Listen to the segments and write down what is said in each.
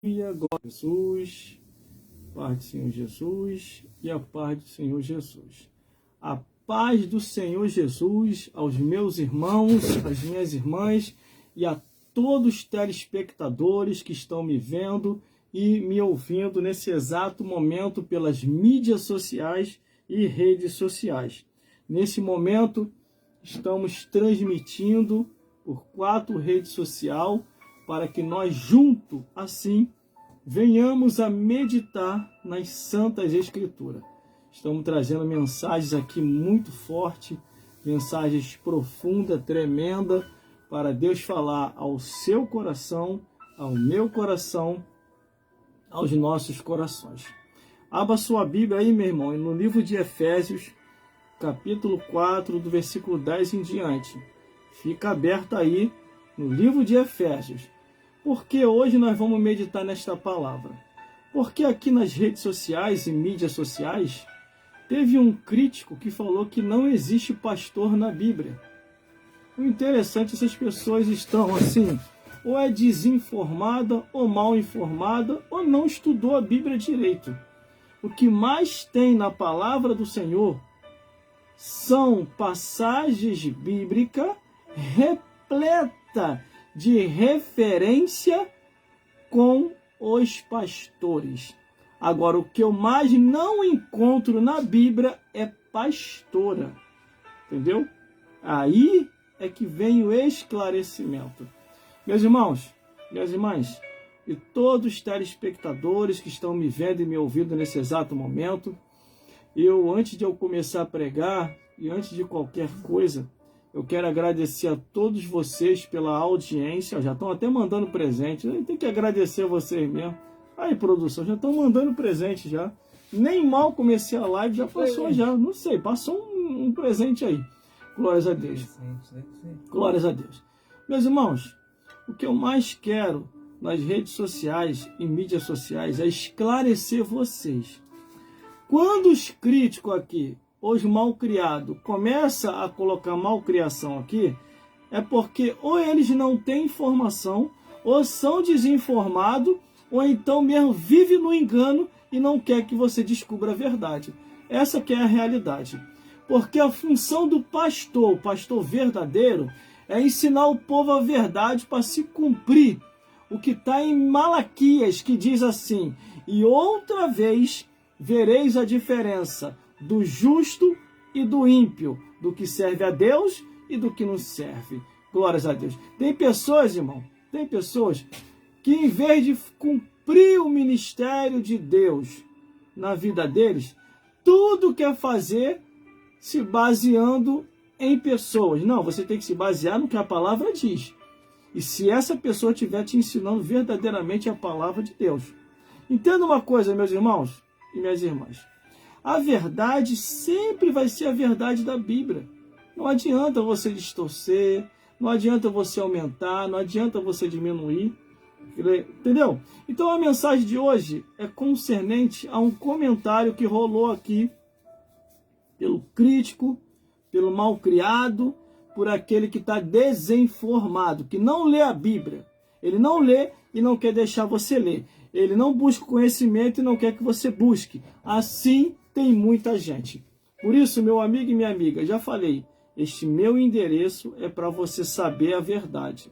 Glória a Jesus, paz do Senhor Jesus e a paz do Senhor Jesus. A paz do Senhor Jesus aos meus irmãos, às minhas irmãs e a todos os telespectadores que estão me vendo e me ouvindo nesse exato momento pelas mídias sociais e redes sociais. Nesse momento, estamos transmitindo por 4 redes sociais para que nós juntos, assim, venhamos a meditar nas Santas Escrituras. Estamos trazendo mensagens aqui muito fortes, mensagens profundas, tremendas, para Deus falar ao seu coração, ao meu coração, aos nossos corações. Abra sua Bíblia aí, meu irmão, no livro de Efésios, capítulo 4, do versículo 10 em diante. Fica aberto aí no livro de Efésios. Porque hoje nós vamos meditar nesta palavra? Porque aqui nas redes sociais e mídias sociais, teve um crítico que falou que não existe pastor na Bíblia. O interessante é que essas pessoas estão assim, ou é desinformada, ou mal informada, ou não estudou a Bíblia direito. O que mais tem na palavra do Senhor são passagens bíblicas repletas de referência com os pastores. Agora, o que eu mais não encontro na Bíblia é pastora. Entendeu? Aí é que vem o esclarecimento. Meus irmãos, minhas irmãs, e todos os telespectadores que estão me vendo e me ouvindo nesse exato momento, antes de eu começar a pregar e antes de qualquer coisa, eu quero agradecer a todos vocês pela audiência. Já estão até mandando presente. Eu tenho que agradecer a vocês mesmo. Aí, produção, já estão mandando presente já. Nem mal comecei a live, já passou já. Não sei, passou um presente aí. Glórias a Deus. Glórias a Deus. Meus irmãos, o que eu mais quero nas redes sociais e mídias sociais é esclarecer vocês. Quando os críticos aqui, os malcriados, começam a colocar malcriação aqui, é porque ou eles não têm informação, ou são desinformados, ou então mesmo vivem no engano e não quer que você descubra a verdade. Essa que é a realidade. Porque a função do pastor, o pastor verdadeiro, é ensinar o povo a verdade para se cumprir o que está em Malaquias, que diz assim: e outra vez vereis a diferença do justo e do ímpio, do que serve a Deus e do que não serve. Glórias a Deus. Tem pessoas, irmão, tem pessoas que em vez de cumprir o ministério de Deus na vida deles, tudo quer fazer se baseando em pessoas. Não, você tem que se basear no que a palavra diz. E se essa pessoa estiver te ensinando verdadeiramente a palavra de Deus. Entenda uma coisa, meus irmãos e minhas irmãs. A verdade sempre vai ser a verdade da Bíblia. Não adianta você distorcer, não adianta você aumentar, não adianta você diminuir. Entendeu? Então a mensagem de hoje é concernente a um comentário que rolou aqui pelo crítico, pelo malcriado, por aquele que está desinformado, que não lê a Bíblia. Ele não lê e não quer deixar você ler. Ele não busca conhecimento e não quer que você busque. Assim tem muita gente. Por isso, meu amigo e minha amiga, já falei, este meu endereço é para você saber a verdade.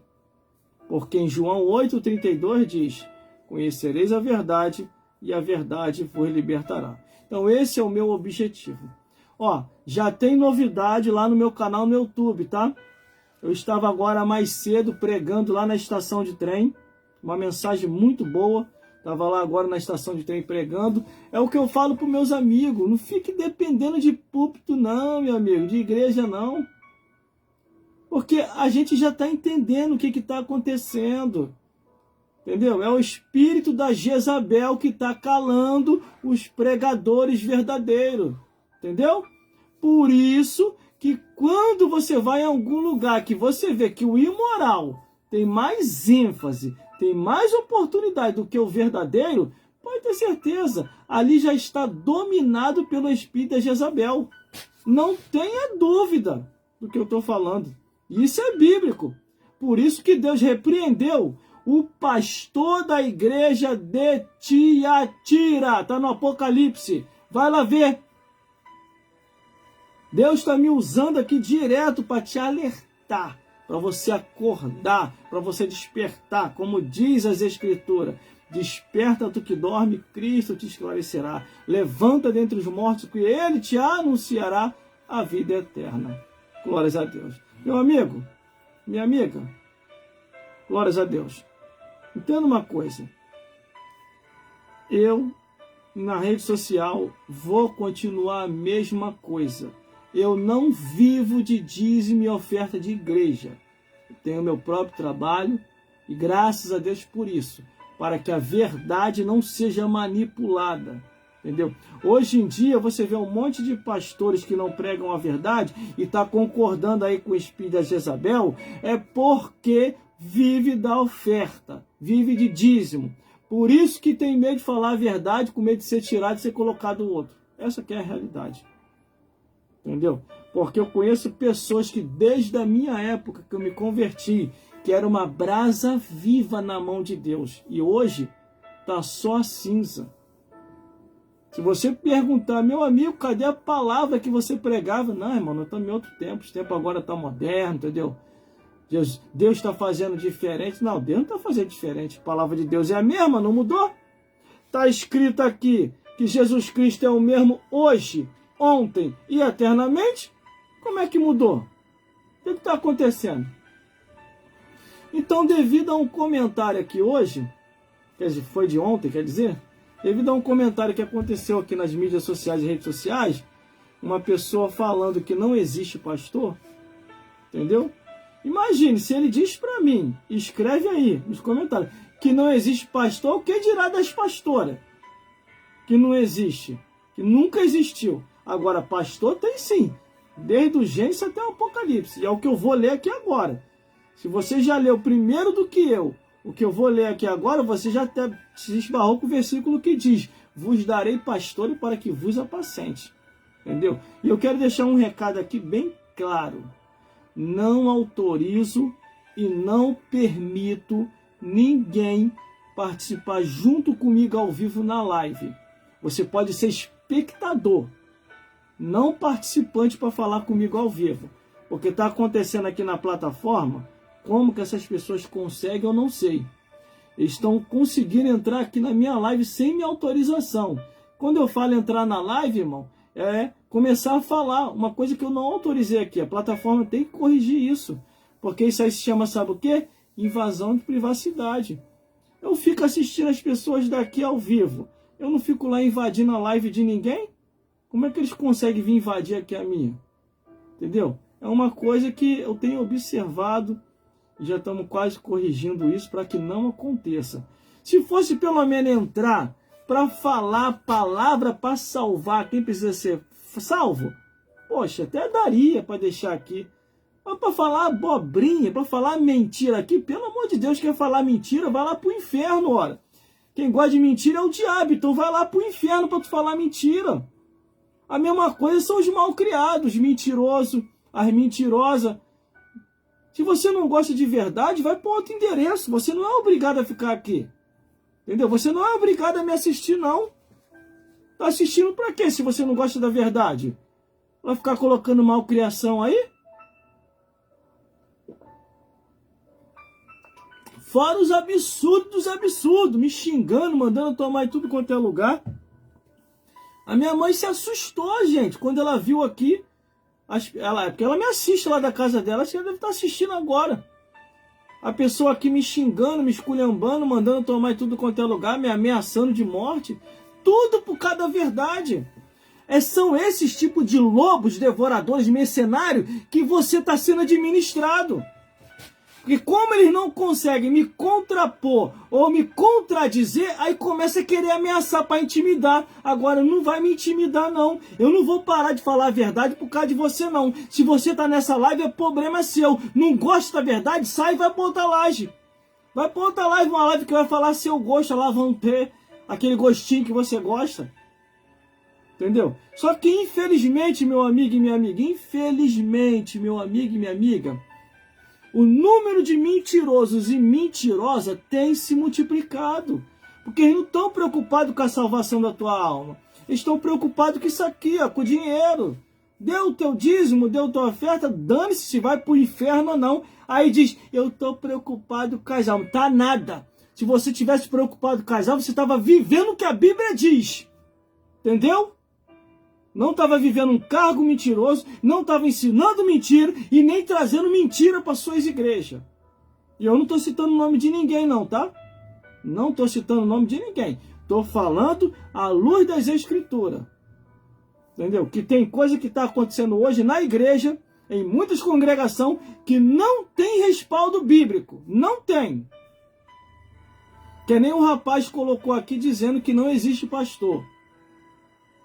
Porque em João 8,32 diz: conhecereis a verdade e a verdade vos libertará. Então esse é o meu objetivo. Ó, já tem novidade lá no meu canal no YouTube, tá? Eu estava agora mais cedo pregando lá na estação de trem, uma mensagem muito boa. Estava lá agora na estação de trem pregando. É o que eu falo para os meus amigos. Não fique dependendo de púlpito não, meu amigo. De igreja não. Porque a gente já está entendendo o que está acontecendo. Entendeu? É o espírito da Jezabel que está calando os pregadores verdadeiros. Entendeu? Por isso que quando você vai em algum lugar que você vê que o imoral tem mais ênfase, tem mais oportunidade do que o verdadeiro, pode ter certeza, ali já está dominado pelo espírito da Jezabel. Não tenha dúvida do que eu estou falando. Isso é bíblico. Por isso que Deus repreendeu o pastor da igreja de Tiatira. Está no Apocalipse. Vai lá ver. Deus está me usando aqui direto para te alertar, para você acordar, para você despertar, como diz as Escrituras. Desperta tu que dorme, Cristo te esclarecerá. Levanta dentre os mortos, que Ele te anunciará a vida eterna. Glórias a Deus. Meu amigo, minha amiga, glórias a Deus. Entenda uma coisa. Eu, na rede social, vou continuar a mesma coisa. Eu não vivo de dízimo e oferta de igreja. Eu tenho meu próprio trabalho e graças a Deus por isso, para que a verdade não seja manipulada. Entendeu? Hoje em dia você vê um monte de pastores que não pregam a verdade e está concordando aí com o espírito da Jezabel, é porque vive da oferta, vive de dízimo. Por isso que tem medo de falar a verdade, com medo de ser tirado e ser colocado o outro. Essa que é a realidade. Entendeu? Porque eu conheço pessoas que desde a minha época que eu me converti, que era uma brasa viva na mão de Deus, e hoje está só cinza. Se você perguntar, meu amigo, cadê a palavra que você pregava? Não, irmão, nós estamos em outro tempo, o tempo agora está moderno, entendeu? Deus está fazendo diferente. Não, Deus não está fazendo diferente. A palavra de Deus é a mesma, não mudou. Está escrito aqui que Jesus Cristo é o mesmo hoje, ontem e eternamente. Como é que mudou? O que está acontecendo? Então, devido a um comentário aqui hoje, quer dizer, foi de ontem, quer dizer, devido a um comentário que aconteceu aqui nas mídias sociais e redes sociais, uma pessoa falando que não existe pastor, entendeu? Imagine, se ele diz para mim, escreve aí nos comentários, que não existe pastor, o que dirá das pastoras? Que não existe, que nunca existiu. Agora, pastor tem sim, desde o Gênesis até o Apocalipse, e é o que eu vou ler aqui agora. Se você já leu primeiro do que eu, o que eu vou ler aqui agora, você já até se esbarrou com o versículo que diz: vos darei pastores para que vos apacente. Entendeu? E eu quero deixar um recado aqui bem claro. Não autorizo e não permito ninguém participar junto comigo ao vivo na live. Você pode ser espectador, não participante para falar comigo ao vivo. Porque está acontecendo aqui na plataforma, como que essas pessoas conseguem, eu não sei. Eles estão conseguindo entrar aqui na minha live sem minha autorização. Quando eu falo entrar na live, irmão, é começar a falar uma coisa que eu não autorizei aqui. A plataforma tem que corrigir isso. Porque isso aí se chama, sabe o quê? Invasão de privacidade. Eu fico assistindo as pessoas daqui ao vivo. Eu não fico lá invadindo a live de ninguém? Como é que eles conseguem vir invadir aqui a minha? Entendeu? É uma coisa que eu tenho observado e já estamos quase corrigindo isso para que não aconteça. Se fosse pelo menos entrar para falar a palavra para salvar quem precisa ser salvo, poxa, até daria para deixar aqui. Mas para falar abobrinha, para falar mentira aqui, pelo amor de Deus, quer falar mentira, vai lá para o inferno, ora. Quem gosta de mentira é o diabo, então vai lá para o inferno para tu falar mentira. A mesma coisa são os malcriados, mentirosos, as mentirosas. Se você não gosta de verdade, vai para outro endereço. Você não é obrigado a ficar aqui. Entendeu? Você não é obrigado a me assistir, não. Tá assistindo para quê se você não gosta da verdade? Vai ficar colocando malcriação aí? Fora os absurdos dos absurdos. Me xingando, mandando tomar em tudo quanto é lugar. A minha mãe se assustou, gente, quando ela viu aqui. Porque ela me assiste lá da casa dela, acho que ela deve estar assistindo agora. A pessoa aqui me xingando, me esculhambando, mandando tomar em tudo quanto é lugar, me ameaçando de morte. Tudo por causa da verdade. São esses tipos de lobos, devoradores, mercenários que você está sendo administrado. E como eles não conseguem me contrapor ou me contradizer, aí começa a querer ameaçar para intimidar. Agora não vai me intimidar, não. Eu não vou parar de falar a verdade por causa de você, não. Se você tá nessa live, é problema seu. Não gosta da verdade, sai e vai para outra live. Vai para outra live, uma live que vai falar seu gosto, lá vão ter aquele gostinho que você gosta. Entendeu? Só que infelizmente, meu amigo e minha amiga, infelizmente, meu amigo e minha amiga, o número de mentirosos e mentirosas tem se multiplicado. Porque eles não estão preocupados com a salvação da tua alma. Eles estão preocupados com isso aqui, ó, com o dinheiro. Deu o teu dízimo, deu a tua oferta, dane-se se vai para o inferno ou não. Aí diz, eu estou preocupado com as almas. Tá nada. Se você tivesse preocupado com as almas, você estava vivendo o que a Bíblia diz. Entendeu? Não estava vivendo um cargo mentiroso, não estava ensinando mentira e nem trazendo mentira para suas igrejas. E eu não estou citando o nome de ninguém não, tá? Não estou citando o nome de ninguém. Estou falando à luz das Escrituras. Entendeu? Que tem coisa que está acontecendo hoje na igreja, em muitas congregações, que não tem respaldo bíblico. Não tem. Que nem o rapaz colocou aqui dizendo que não existe pastor.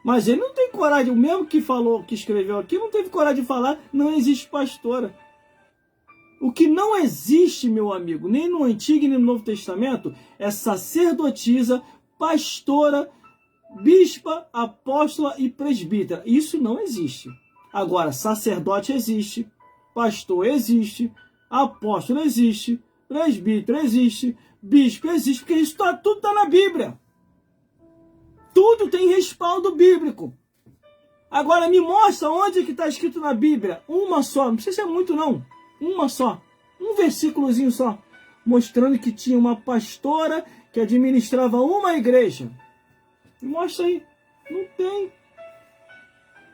Mas ele não tem coragem, o mesmo que falou, que escreveu aqui, não teve coragem de falar, não existe pastora. O que não existe, meu amigo, nem no Antigo nem no Novo Testamento, é sacerdotisa, pastora, bispa, apóstola e presbítera. Isso não existe. Agora, sacerdote existe, pastor existe, apóstolo existe, presbítero existe, bispo existe, porque isso tudo está na Bíblia. Tudo tem respaldo bíblico. Agora me mostra onde que está escrito na Bíblia. Uma só, não precisa ser muito não. Uma só. Um versículozinho só. Mostrando que tinha uma pastora que administrava uma igreja. Me mostra aí. Não tem.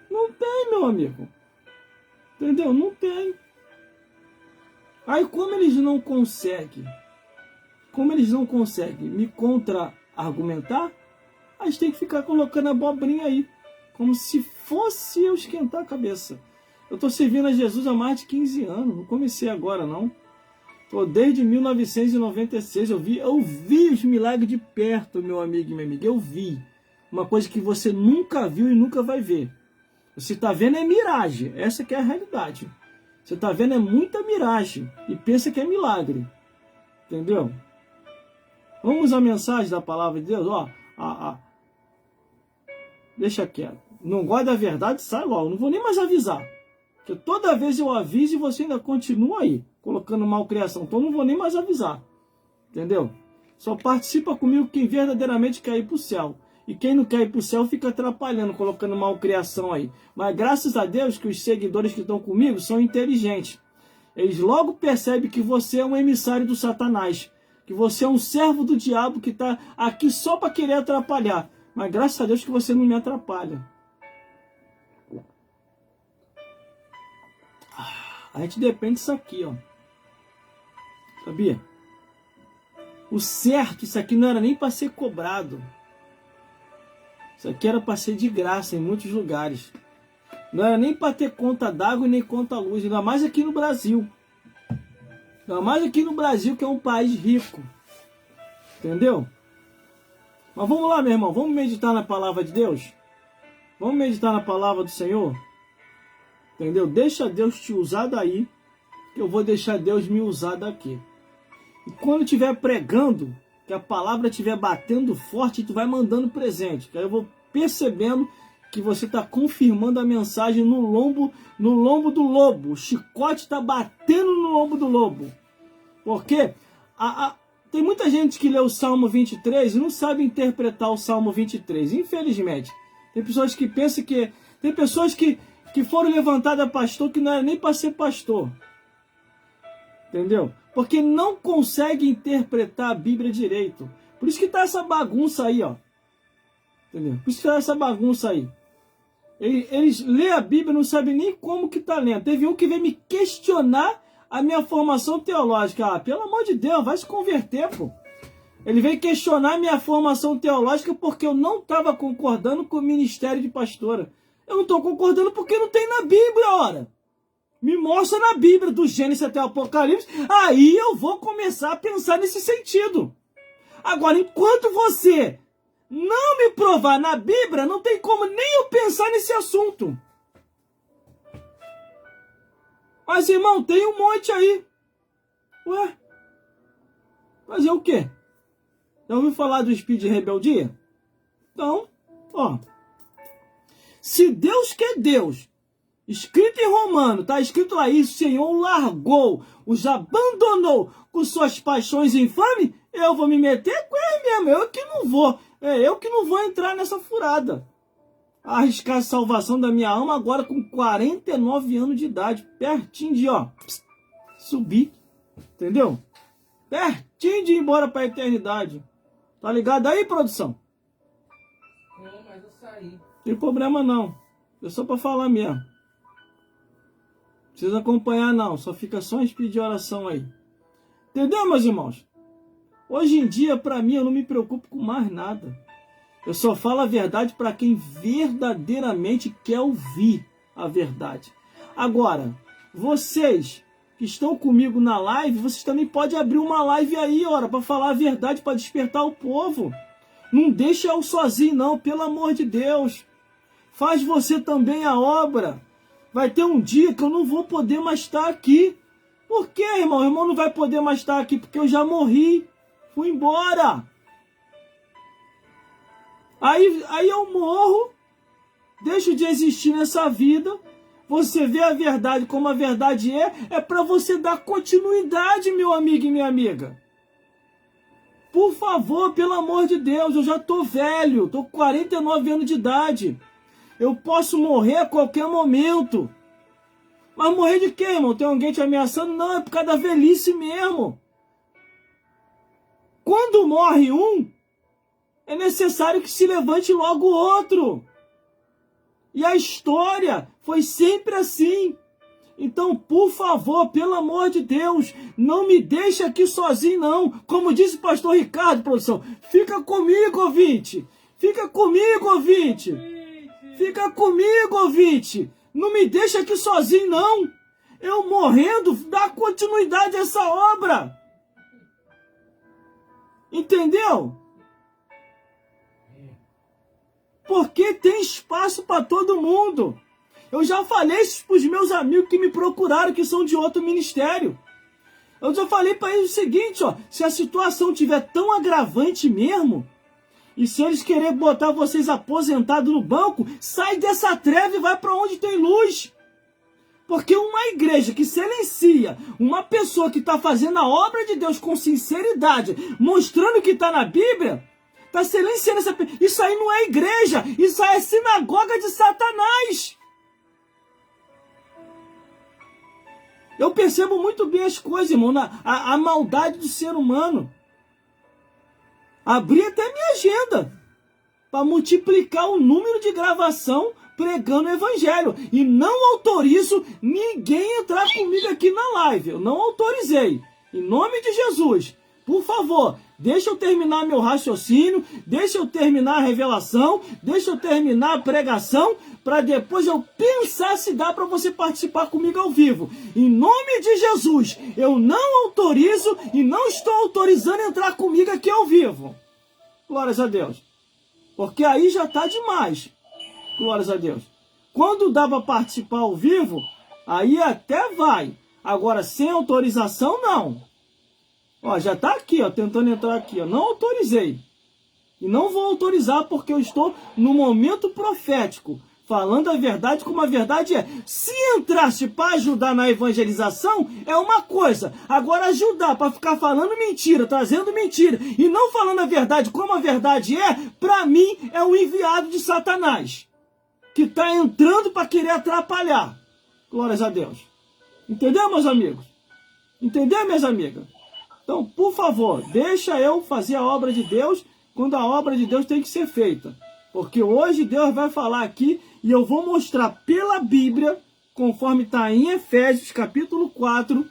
Não tem, meu amigo. Entendeu? Não tem. Aí como eles não conseguem me contra-argumentar, a gente tem que ficar colocando abobrinha aí, como se fosse eu esquentar a cabeça. Eu estou servindo a Jesus há mais de 15 anos, não comecei agora não. Estou desde 1996, eu vi os milagres de perto, meu amigo e minha amiga, eu vi. Uma coisa que você nunca viu e nunca vai ver. Você está vendo é miragem, essa que é a realidade. Você está vendo é muita miragem e pensa que é milagre. Entendeu? Vamos à mensagem da palavra de Deus, ó. Deixa quieto. Não gosta da verdade, sai logo. Não vou nem mais avisar. Porque toda vez eu aviso e você ainda continua aí, colocando malcriação. Então não vou nem mais avisar. Entendeu? Só participa comigo quem verdadeiramente quer ir para o céu. E quem não quer ir para o céu fica atrapalhando, colocando malcriação aí. Mas graças a Deus que os seguidores que estão comigo são inteligentes. Eles logo percebem que você é um emissário do Satanás. Que você é um servo do diabo que está aqui só para querer atrapalhar. Mas graças a Deus que você não me atrapalha. A gente depende disso aqui, ó. Sabia? O certo, isso aqui não era nem para ser cobrado. Isso aqui era para ser de graça em muitos lugares. Não era nem para ter conta d'água e nem conta luz. Ainda mais aqui no Brasil. Ainda mais aqui no Brasil, que é um país rico. Entendeu? Mas vamos lá, meu irmão. Vamos meditar na palavra de Deus? Vamos meditar na palavra do Senhor? Entendeu? Deixa Deus te usar daí, que eu vou deixar Deus me usar daqui. E quando estiver pregando, que a palavra estiver batendo forte, tu vai mandando presente. Que aí eu vou percebendo que você está confirmando a mensagem no lombo do lobo. O chicote está batendo no lombo do lobo. Porque tem muita gente que lê o Salmo 23 e não sabe interpretar o Salmo 23. Infelizmente. Tem pessoas que pensam que... Tem pessoas que foram levantadas a pastor que não era nem para ser pastor. Entendeu? Porque não consegue interpretar a Bíblia direito. Por isso que está essa bagunça aí, ó. Entendeu? Por isso que está essa bagunça aí. Eles lêem a Bíblia e não sabem nem como que está lendo. Teve um que veio me questionar a minha formação teológica. Ah, pelo amor de Deus, vai se converter, pô. Ele veio questionar a minha formação teológica porque eu não estava concordando com o ministério de pastora. Eu não estou concordando porque não tem na Bíblia, ora. Me mostra na Bíblia, do Gênesis até o Apocalipse, aí eu vou começar a pensar nesse sentido. Agora, enquanto você não me provar na Bíblia, não tem como nem eu pensar nesse assunto. Mas, irmão, tem um monte aí. Ué? Fazer o quê? Já ouviu falar do espírito de rebeldia? Então, ó. Se Deus quer Deus Escrito em Romano, está escrito lá, isso, o Senhor largou, os abandonou com suas paixões infames, eu vou me meter com ele mesmo, eu que não vou entrar nessa furada. Arriscar a salvação da minha alma agora com 49 anos de idade, pertinho de, subir, entendeu? Pertinho de ir embora para a eternidade. Tá ligado aí, produção? Não, mas eu saí. Não tem problema não, é só para falar mesmo. Precisa acompanhar não, só fica só em speed de oração aí. Entendeu, meus irmãos? Hoje em dia, para mim, eu não me preocupo com mais nada. Eu só falo a verdade para quem verdadeiramente quer ouvir a verdade. Agora, vocês que estão comigo na live, vocês também podem abrir uma live aí, para falar a verdade, para despertar o povo. Não deixa eu sozinho não, pelo amor de Deus. Faz você também a obra. Vai ter um dia que eu não vou poder mais estar aqui. Por quê, irmão? O irmão não vai poder mais estar aqui porque eu já morri. Fui embora. Aí eu morro, deixo de existir nessa vida. Você vê a verdade como a verdade é para você dar continuidade, meu amigo e minha amiga. Por favor, pelo amor de Deus, eu já tô velho, tô com 49 anos de idade. Eu posso morrer a qualquer momento. Mas morrer de quê, irmão? Tem alguém te ameaçando? Não, é por causa da velhice mesmo. Quando morre um, é necessário que se levante logo o outro. E a história foi sempre assim. Então, por favor, pelo amor de Deus, não me deixe aqui sozinho, não. Como disse o pastor Ricardo, produção, fica comigo, ouvinte. Fica comigo, ouvinte. Fica comigo, ouvinte. Não me deixa aqui sozinho, não. Eu morrendo, dá continuidade a essa obra. Entendeu? Porque tem espaço para todo mundo. Eu já falei isso para os meus amigos que me procuraram, que são de outro ministério. Eu já falei para eles o seguinte, se a situação tiver tão agravante mesmo, e se eles querem botar vocês aposentados no banco, sai dessa treva e vai para onde tem luz. Porque uma igreja que silencia uma pessoa que está fazendo a obra de Deus com sinceridade, mostrando que está na Bíblia, está silenciando essa pessoa. Isso aí não é igreja, isso aí é sinagoga de Satanás. Eu percebo muito bem as coisas, irmão, a maldade do ser humano. Abri até minha agenda para multiplicar o número de gravação pregando o evangelho. E não autorizo ninguém entrar comigo aqui na live. Eu não autorizei. Em nome de Jesus, por favor, deixa eu terminar meu raciocínio, deixa eu terminar a revelação, deixa eu terminar a pregação, para depois eu pensar se dá para você participar comigo ao vivo. Em nome de Jesus, eu não autorizo e não estou autorizando entrar comigo aqui ao vivo. Glórias a Deus. Porque aí já está demais. Glórias a Deus. Quando dá para participar ao vivo, aí até vai. Agora, sem autorização, não. Já está aqui, tentando entrar aqui. Não autorizei. E não vou autorizar porque eu estou no momento profético, falando a verdade como a verdade é. Se entrasse para ajudar na evangelização, é uma coisa. Agora ajudar para ficar falando mentira, trazendo mentira, e não falando a verdade como a verdade é, para mim é um enviado de Satanás, que está entrando para querer atrapalhar. Glórias a Deus. Entendeu, meus amigos? Entendeu, minhas amigas? Então, por favor, deixa eu fazer a obra de Deus quando a obra de Deus tem que ser feita. Porque hoje Deus vai falar aqui e eu vou mostrar pela Bíblia, conforme está em Efésios capítulo 4,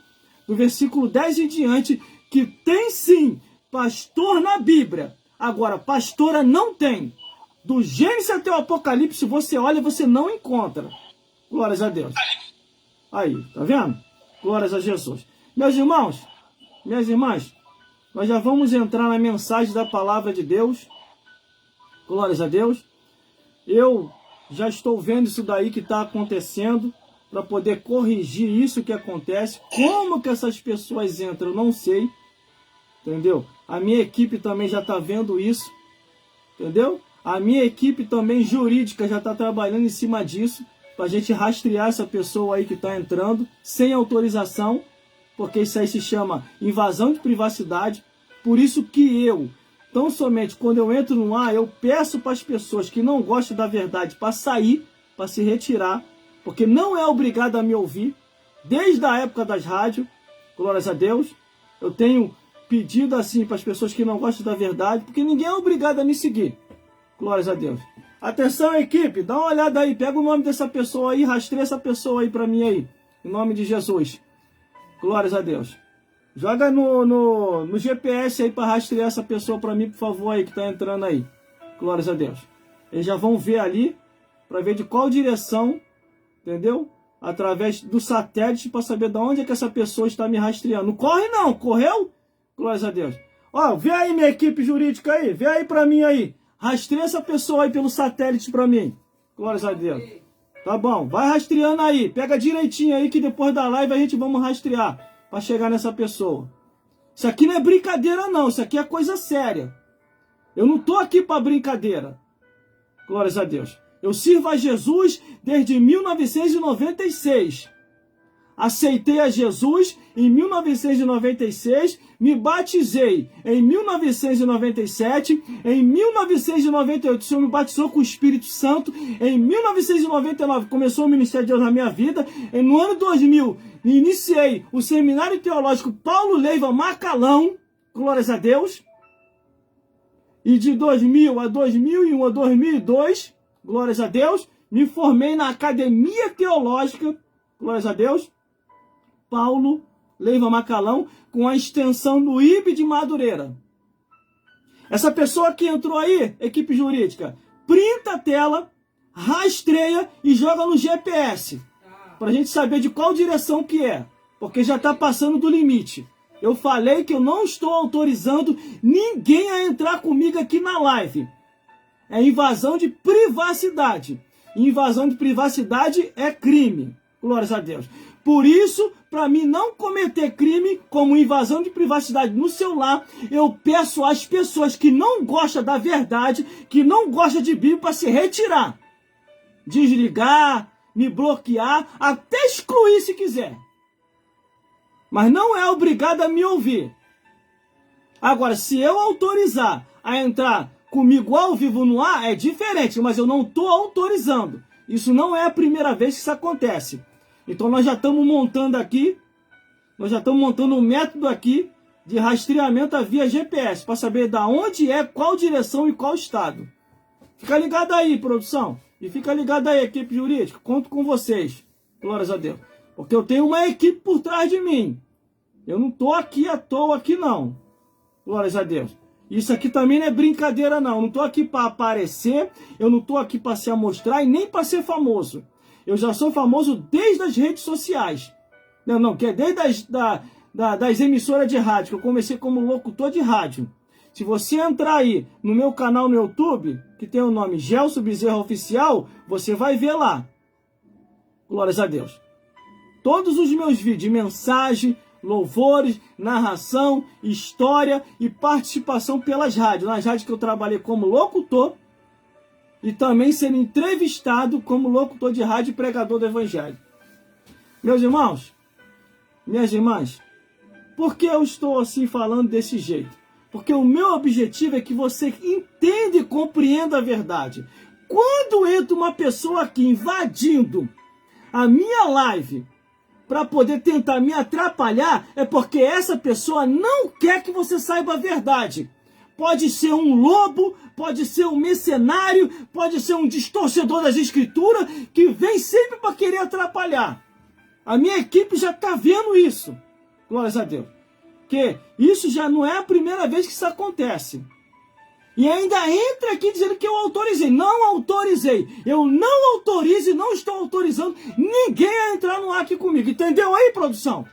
do versículo 10 em diante, que tem sim pastor na Bíblia. Agora, pastora não tem. Do Gênesis até o Apocalipse, você olha e você não encontra. Glórias a Deus. Aí, tá vendo? Glórias a Jesus. Meus irmãos, minhas irmãs, nós já vamos entrar na mensagem da palavra de Deus. Glórias a Deus. Eu já estou vendo isso daí que está acontecendo, para poder corrigir isso que acontece. Como que essas pessoas entram, eu não sei. Entendeu? A minha equipe também já está vendo isso. Entendeu? A minha equipe também jurídica já está trabalhando em cima disso. para a gente rastrear essa pessoa aí que está entrando sem autorização, porque isso aí se chama invasão de privacidade. Por isso que eu, tão somente quando eu entro no ar, eu peço para as pessoas que não gostam da verdade para sair, para se retirar, porque não é obrigado a me ouvir. Desde a época das rádios, glórias a Deus, eu tenho pedido assim para as pessoas que não gostam da verdade, porque ninguém é obrigado a me seguir. Glórias a Deus. Atenção, equipe, dá uma olhada aí, pega o nome dessa pessoa aí, rastreia essa pessoa aí para mim aí, em nome de Jesus. Glórias a Deus. Joga no GPS aí para rastrear essa pessoa para mim, por favor, aí que tá entrando aí. Glórias a Deus. Eles já vão ver ali, para ver de qual direção, entendeu? Através do satélite, para saber de onde é que essa pessoa está me rastreando. Não corre não, correu? Glórias a Deus. Ó, vê aí minha equipe jurídica aí, vê aí para mim aí. Rastreia essa pessoa aí pelo satélite para mim. Glórias a Deus. Tá bom, vai rastreando aí. Pega direitinho aí que depois da live a gente vamos rastrear para chegar nessa pessoa. Isso aqui não é brincadeira não, isso aqui é coisa séria. Eu não tô aqui para brincadeira. Glórias a Deus. Eu sirvo a Jesus desde 1996. Aceitei a Jesus em 1996, me batizei em 1997, em 1998 o Senhor me batizou com o Espírito Santo, em 1999 começou o ministério de Deus na minha vida, e no ano 2000 iniciei o Seminário Teológico Paulo Leiva Macalão, glórias a Deus, e de 2000 a 2001 a 2002, glórias a Deus, me formei na Academia Teológica, glórias a Deus, Paulo Leiva Macalão, com a extensão do IB de Madureira. Essa pessoa que entrou aí, equipe jurídica, printa a tela, rastreia e joga no GPS, para a gente saber de qual direção que é, porque já está passando do limite. Eu falei que eu não estou autorizando ninguém a entrar comigo aqui na live. É invasão de privacidade. Invasão de privacidade é crime. Glórias a Deus. Por isso, para mim não cometer crime como invasão de privacidade no celular, eu peço às pessoas que não gostam da verdade, que não gostam de Bíblia, para se retirar. Desligar, me bloquear, até excluir se quiser. Mas não é obrigado a me ouvir. Agora, se eu autorizar a entrar comigo ao vivo no ar, é diferente, mas eu não estou autorizando. Isso não é a primeira vez que isso acontece. Então nós já estamos montando aqui, um método aqui de rastreamento via GPS, para saber da onde é, qual direção e qual estado. Fica ligado aí, produção. E fica ligado aí, equipe jurídica. Conto com vocês. Glórias a Deus. Porque eu tenho uma equipe por trás de mim. Eu não estou aqui à toa aqui não. Glórias a Deus. Isso aqui também não é brincadeira não. Eu não estou aqui para aparecer. Eu não estou aqui para se amostrar e nem para ser famoso. Eu já sou famoso desde as redes sociais. Que é desde das emissoras de rádio, que eu comecei como locutor de rádio. Se você entrar aí no meu canal no YouTube, que tem o nome Gelson Bezerra Oficial, você vai ver lá. Glórias a Deus. Todos os meus vídeos de mensagem, louvores, narração, história e participação pelas rádios. Nas rádios que eu trabalhei como locutor, e também sendo entrevistado como locutor de rádio e pregador do Evangelho. Meus irmãos, minhas irmãs, por que eu estou assim falando desse jeito? Porque o meu objetivo é que você entenda e compreenda a verdade. Quando entra uma pessoa aqui invadindo a minha live para poder tentar me atrapalhar, é porque essa pessoa não quer que você saiba a verdade. Pode ser um lobo, pode ser um mercenário, pode ser um distorcedor das escrituras, que vem sempre para querer atrapalhar. A minha equipe já está vendo isso. Glórias a Deus. Porque isso já não é a primeira vez que isso acontece. E ainda entra aqui dizendo que eu autorizei. Não autorizei. Eu não autorizo e não estou autorizando ninguém a entrar no ar aqui comigo. Entendeu aí, produção?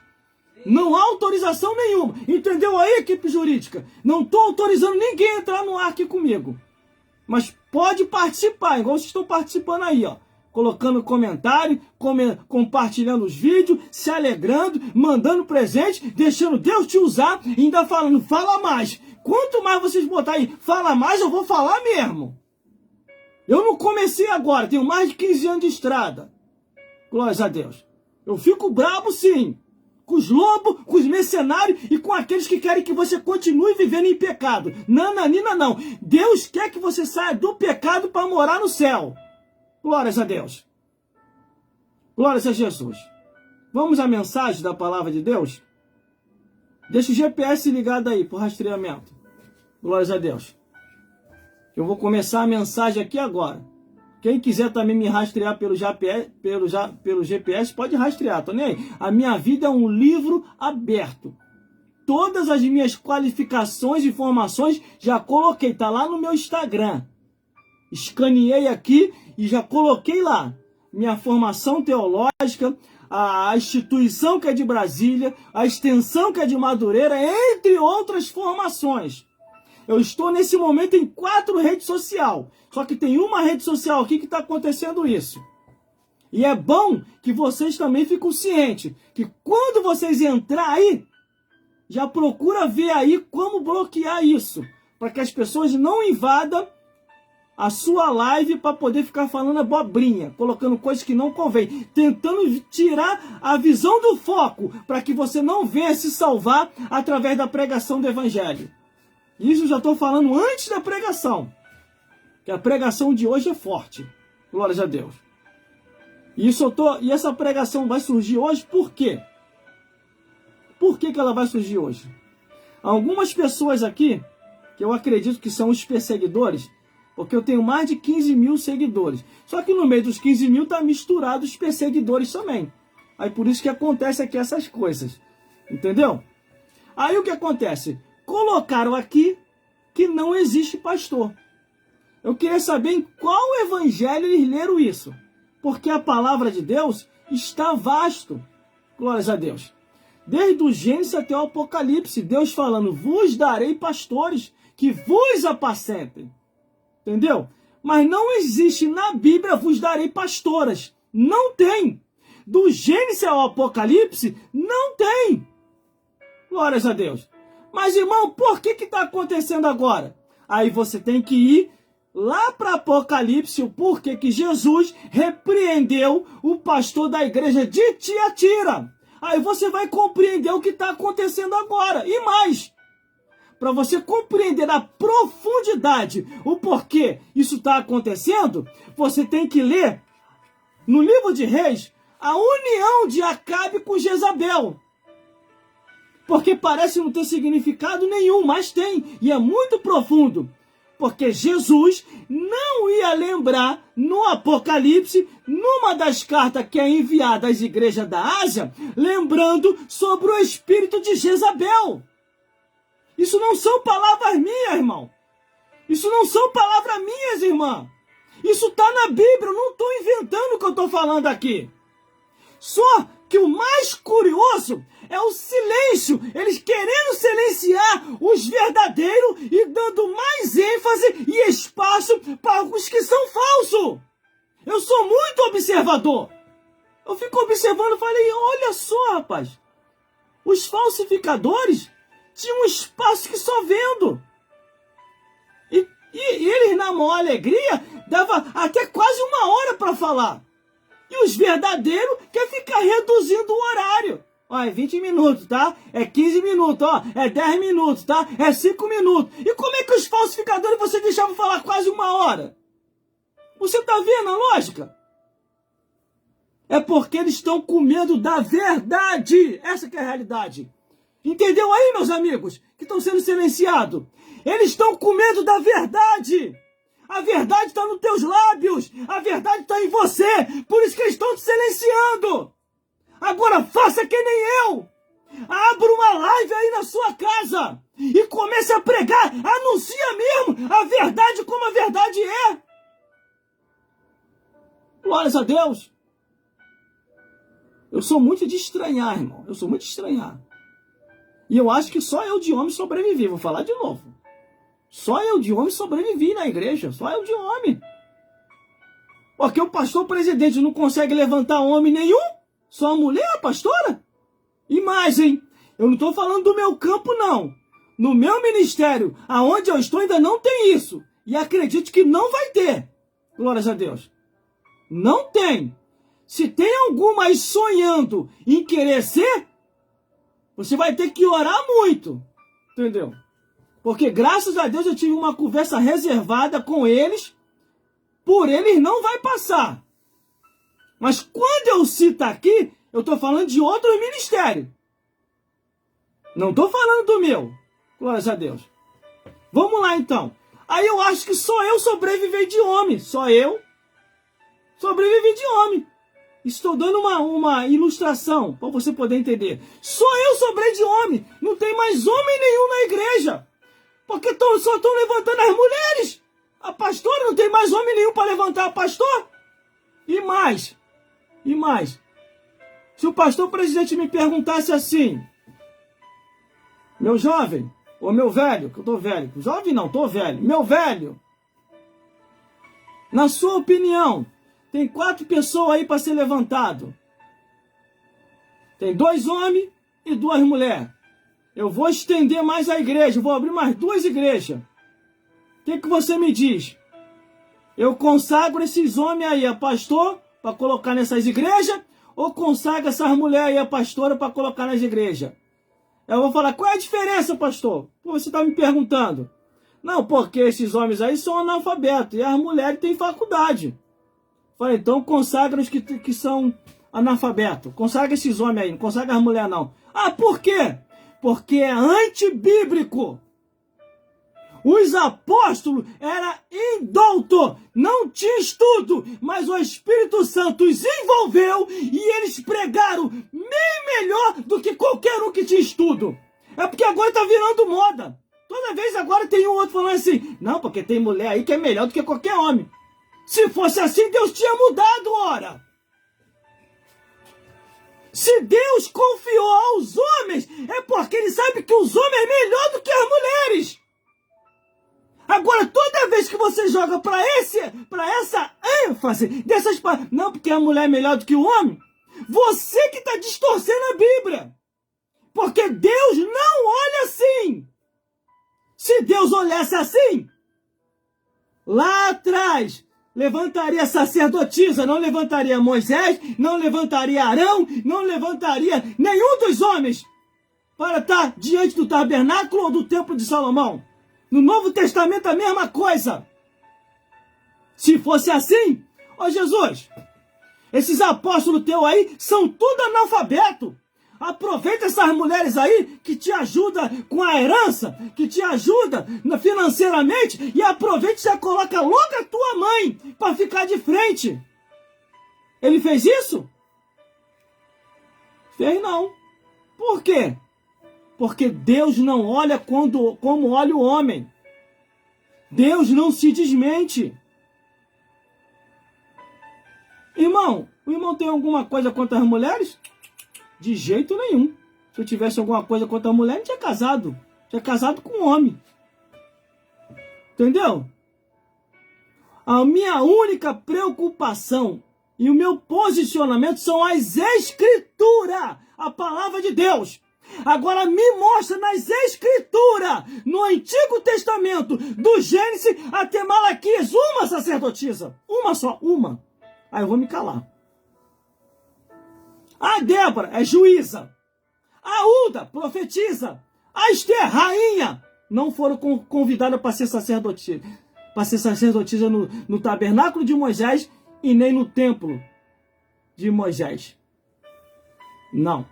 Não há autorização nenhuma. Entendeu aí, equipe jurídica? Não estou autorizando ninguém a entrar no ar aqui comigo. Mas pode participar, igual vocês estão participando aí, ó. Colocando comentário, compartilhando os vídeos, se alegrando, mandando presente, deixando Deus te usar e ainda falando, fala mais. Quanto mais vocês botarem fala mais, eu vou falar mesmo. Eu não comecei agora, tenho mais de 15 anos de estrada. Glórias a Deus. Eu fico brabo, sim. Com os lobos, com os mercenários e com aqueles que querem que você continue vivendo em pecado. Nananina, não. Deus quer que você saia do pecado para morar no céu. Glórias a Deus. Glórias a Jesus. Vamos à mensagem da palavra de Deus? Deixa o GPS ligado aí para o rastreamento. Glórias a Deus. Eu vou começar a mensagem aqui agora. Quem quiser também me rastrear pelo GPS, pode rastrear, tô nem aí. A minha vida é um livro aberto. Todas as minhas qualificações e informações já coloquei, tá lá no meu Instagram. Escaneei aqui e já coloquei lá. Minha formação teológica, a instituição que é de Brasília, a extensão que é de Madureira, entre outras formações. Eu estou nesse momento em 4 redes sociais. Só que tem uma rede social aqui que está acontecendo isso. E é bom que vocês também fiquem cientes que quando vocês entrar aí, já procura ver aí como bloquear isso. Para que as pessoas não invadam a sua live para poder ficar falando abobrinha, colocando coisas que não convém, tentando tirar a visão do foco para que você não venha se salvar através da pregação do Evangelho. Isso eu já estou falando antes da pregação. Que a pregação de hoje é forte. Glórias a Deus. E essa pregação vai surgir hoje por quê? Por que ela vai surgir hoje? Algumas pessoas aqui, que eu acredito que são os perseguidores, porque eu tenho mais de 15 mil seguidores. Só que no meio dos 15 mil está misturado os perseguidores também. Aí por isso que acontece aqui essas coisas. Entendeu? Aí o que acontece? Colocaram aqui que não existe pastor. Eu queria saber em qual evangelho eles leram isso. Porque a palavra de Deus está vasto. Glórias a Deus. Desde o Gênesis até o Apocalipse, Deus falando, vos darei pastores que vos apacentem. Entendeu? Mas não existe na Bíblia, vos darei pastoras. Não tem. Do Gênesis ao Apocalipse, não tem. Glórias a Deus. Mas, irmão, por que está acontecendo agora? Aí você tem que ir lá para Apocalipse, o porquê que Jesus repreendeu o pastor da igreja de Tiatira. Aí você vai compreender o que está acontecendo agora. E mais, para você compreender a profundidade, o porquê isso está acontecendo, você tem que ler no livro de Reis a união de Acabe com Jezabel. Porque parece não ter significado nenhum, mas tem, e é muito profundo. Porque Jesus não ia lembrar no Apocalipse, numa das cartas que é enviada às igrejas da Ásia, lembrando sobre o espírito de Jezabel. Isso não são palavras minhas, irmão. Isso não são palavras minhas, irmã. Isso está na Bíblia, eu não estou inventando o que eu estou falando aqui. Só que o mais curioso é o silêncio, eles querendo silenciar os verdadeiros e dando mais ênfase e espaço para os que são falsos. Eu sou muito observador. Eu fico observando e falei, olha só, rapaz, os falsificadores tinham um espaço que só vendo. E eles, na maior alegria, dava até quase 1 hora para falar. E os verdadeiros querem ficar reduzindo o horário. Ó, é 20 minutos, tá? É 15 minutos, ó. É 10 minutos, tá? É 5 minutos. E como é que os falsificadores você deixava falar quase 1 hora? Você tá vendo a lógica? É porque eles estão com medo da verdade. Essa que é a realidade. Entendeu aí, meus amigos? Que estão sendo silenciados. Eles estão com medo da verdade. A verdade está nos teus lábios. A verdade está em você. Por isso que eles estão te silenciando. Agora faça que nem eu. Abra uma live aí na sua casa. E comece a pregar. Anuncia mesmo a verdade como a verdade é. Glórias a Deus. Eu sou muito de estranhar, irmão. Eu sou muito de estranhar. E eu acho que só eu de homem sobrevivi. Vou falar de novo. Só eu de homem sobrevivi na igreja. Só eu de homem. Porque o pastor presidente não consegue levantar homem nenhum. Só a mulher, a pastora? E mais, hein? Eu não estou falando do meu campo, não. No meu ministério, aonde eu estou, ainda não tem isso. E acredite que não vai ter. Glórias a Deus. Não tem. Se tem alguma aí sonhando em querer ser, você vai ter que orar muito, entendeu? Porque graças a Deus eu tive uma conversa reservada com eles, por eles não vai passar. Mas quando eu cito aqui, eu estou falando de outros ministérios. Não estou falando do meu. Glórias a Deus. Vamos lá então. Aí eu acho que só eu sobrevivei de homem. Só eu sobrevivi de homem. Estou dando uma ilustração para você poder entender. Só eu sobrevivi de homem. Não tem mais homem nenhum na igreja. Porque só estão levantando as mulheres. A pastora não tem mais homem nenhum para levantar a pastor. E mais. Se o pastor presidente me perguntasse assim, meu jovem, ou meu velho, que eu tô velho, jovem não, tô velho, meu velho, na sua opinião, tem 4 pessoas aí para ser levantado. Tem 2 homens e 2 mulheres. Eu vou estender mais a igreja, vou abrir mais 2 igrejas. O que você me diz? Eu consagro esses homens aí a pastor para colocar nessas igrejas, ou consagro essas mulheres aí a pastora para colocar nas igrejas? Eu vou falar, qual é a diferença, pastor? Você está me perguntando. Não, porque esses homens aí são analfabetos e as mulheres têm faculdade. Falei, então consagra os que são analfabetos. Consagra esses homens aí, não consagra as mulheres não. Ah, por quê? Porque é antibíblico. Os apóstolos eram indoutos, não tinha estudo, mas o Espírito Santo os envolveu e eles pregaram bem melhor do que qualquer um que tinha estudo. É porque agora está virando moda. Toda vez agora tem um outro falando assim, não, porque tem mulher aí que é melhor do que qualquer homem. Se fosse assim, Deus tinha mudado, ora. Se Deus confiou aos homens, é porque Ele sabe que os homens é melhor do que as mulheres. Agora, toda vez que você joga para essa ênfase dessas palavras, não, porque a mulher é melhor do que o homem, você que está distorcendo a Bíblia. Porque Deus não olha assim. Se Deus olhasse assim, lá atrás, levantaria sacerdotisa, não levantaria Moisés, não levantaria Arão, não levantaria nenhum dos homens para estar diante do tabernáculo ou do templo de Salomão. No Novo Testamento a mesma coisa. Se fosse assim, ó Jesus, esses apóstolos teus aí são tudo analfabeto. Aproveita essas mulheres aí que te ajudam com a herança, que te ajudam financeiramente, e aproveita e já coloca logo a tua mãe para ficar de frente. Ele fez isso? Fez não. Por quê? Porque Deus não olha como olha o homem. Deus não se desmente. Irmão, o irmão tem alguma coisa contra as mulheres? De jeito nenhum. Se eu tivesse alguma coisa contra a mulher, não tinha casado. Tinha casado com um homem. Entendeu? A minha única preocupação e o meu posicionamento são as Escrituras. A palavra de Deus. Agora me mostra nas Escrituras, no Antigo Testamento, do Gênesis até Malaquias, uma sacerdotisa. Uma só, uma. Aí eu vou me calar. A Débora é juíza. A Uda, profetiza. A Esther, rainha. Não foram convidadas para ser sacerdotisa. Para ser sacerdotisa no tabernáculo de Moisés e nem no templo de Moisés. Não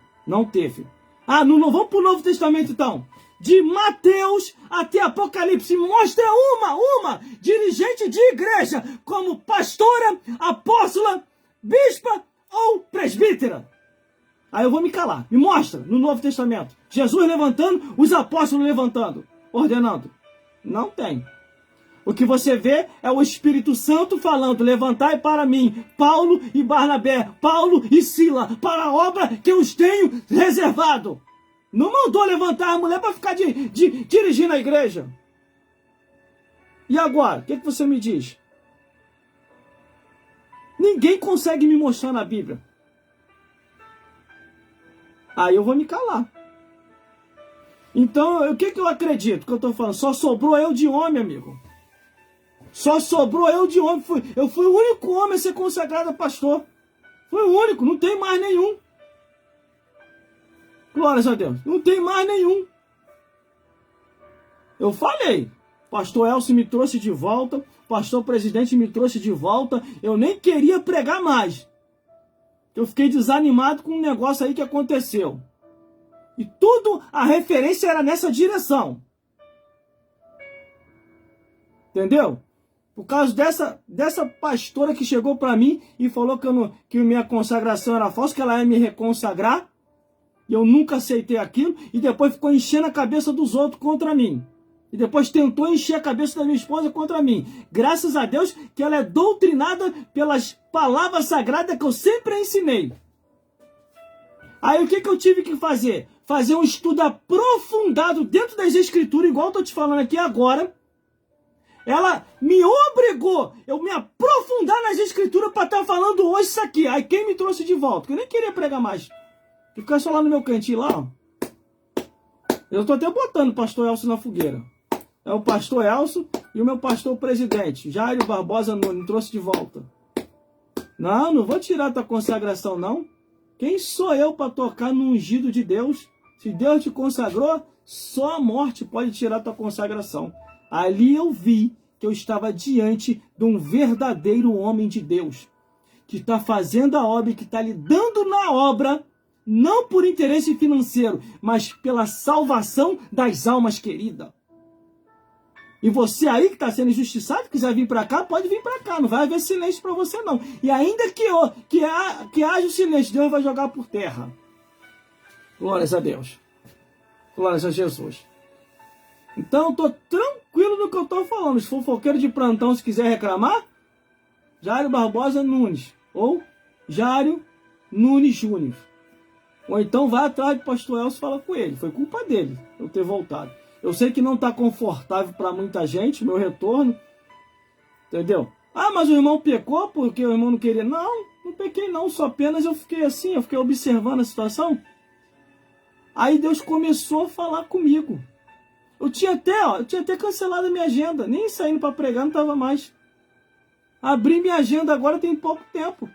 teve. Ah, não vamos para o Novo Testamento então. De Mateus até Apocalipse, mostra uma dirigente de igreja como pastora, apóstola, bispa ou presbítera. Aí eu vou me calar. Me mostra no Novo Testamento. Jesus levantando, os apóstolos levantando, ordenando. Não tem. O que você vê é o Espírito Santo falando, levantai para mim, Paulo e Barnabé, Paulo e Sila, para a obra que eu os tenho reservado. Não mandou levantar a mulher para ficar dirigindo a igreja. E agora, o que você me diz? Ninguém consegue me mostrar na Bíblia. Aí eu vou me calar. Então, o que eu acredito que eu estou falando? Só sobrou eu de homem, amigo. Só sobrou eu de homem. Eu fui o único homem a ser consagrado a pastor. Foi o único, não tem mais nenhum. Glórias a Deus, não tem mais nenhum. Eu falei, pastor Elcio me trouxe de volta, pastor presidente me trouxe de volta, eu nem queria pregar mais. Eu fiquei desanimado com um negócio aí que aconteceu. E tudo, a referência era nessa direção. Entendeu? Por causa dessa pastora que chegou para mim e falou que minha consagração era falsa, que ela ia me reconsagrar. E eu nunca aceitei aquilo. E depois ficou enchendo a cabeça dos outros contra mim. E depois tentou encher a cabeça da minha esposa contra mim. Graças a Deus que ela é doutrinada pelas palavras sagradas que eu sempre ensinei. Aí o que eu tive que fazer? Fazer um estudo aprofundado dentro das escrituras, igual eu estou te falando aqui agora. Ela me obrigou eu me aprofundar nas escrituras para estar falando hoje isso aqui. Aí quem me trouxe de volta? Que eu nem queria pregar mais. Ficar só lá no meu cantinho lá, ó. Eu estou até botando o pastor Elcio na fogueira. É o pastor Elcio e o meu pastor presidente, Jairo Barbosa Nunes, me trouxe de volta. Não vou tirar tua consagração, não. Quem sou eu para tocar no ungido de Deus? Se Deus te consagrou, só a morte pode tirar tua consagração. Ali eu vi que eu estava diante de um verdadeiro homem de Deus, que está fazendo a obra, que está lidando na obra, não por interesse financeiro, mas pela salvação das almas queridas. E você aí que está sendo injustiçado, quiser vir para cá, pode vir para cá, não vai haver silêncio para você não. E ainda que haja o silêncio, Deus vai jogar por terra. Glórias a Deus. Glórias a Jesus. Então, eu estou tranquilo no que eu estou falando. Se fofoqueiro de plantão, se quiser reclamar, Jairo Barbosa Nunes. Ou Jairo Nunes Júnior. Ou então vai atrás do pastor Elcio e fala com ele. Foi culpa dele eu ter voltado. Eu sei que não está confortável para muita gente, meu retorno. Entendeu? Ah, mas o irmão pecou porque o irmão não queria. Não pequei não. Só apenas eu fiquei assim, eu fiquei observando a situação. Aí Deus começou a falar comigo. Eu tinha até cancelado a minha agenda. Nem saindo para pregar não estava mais. Abri minha agenda agora tem pouco tempo.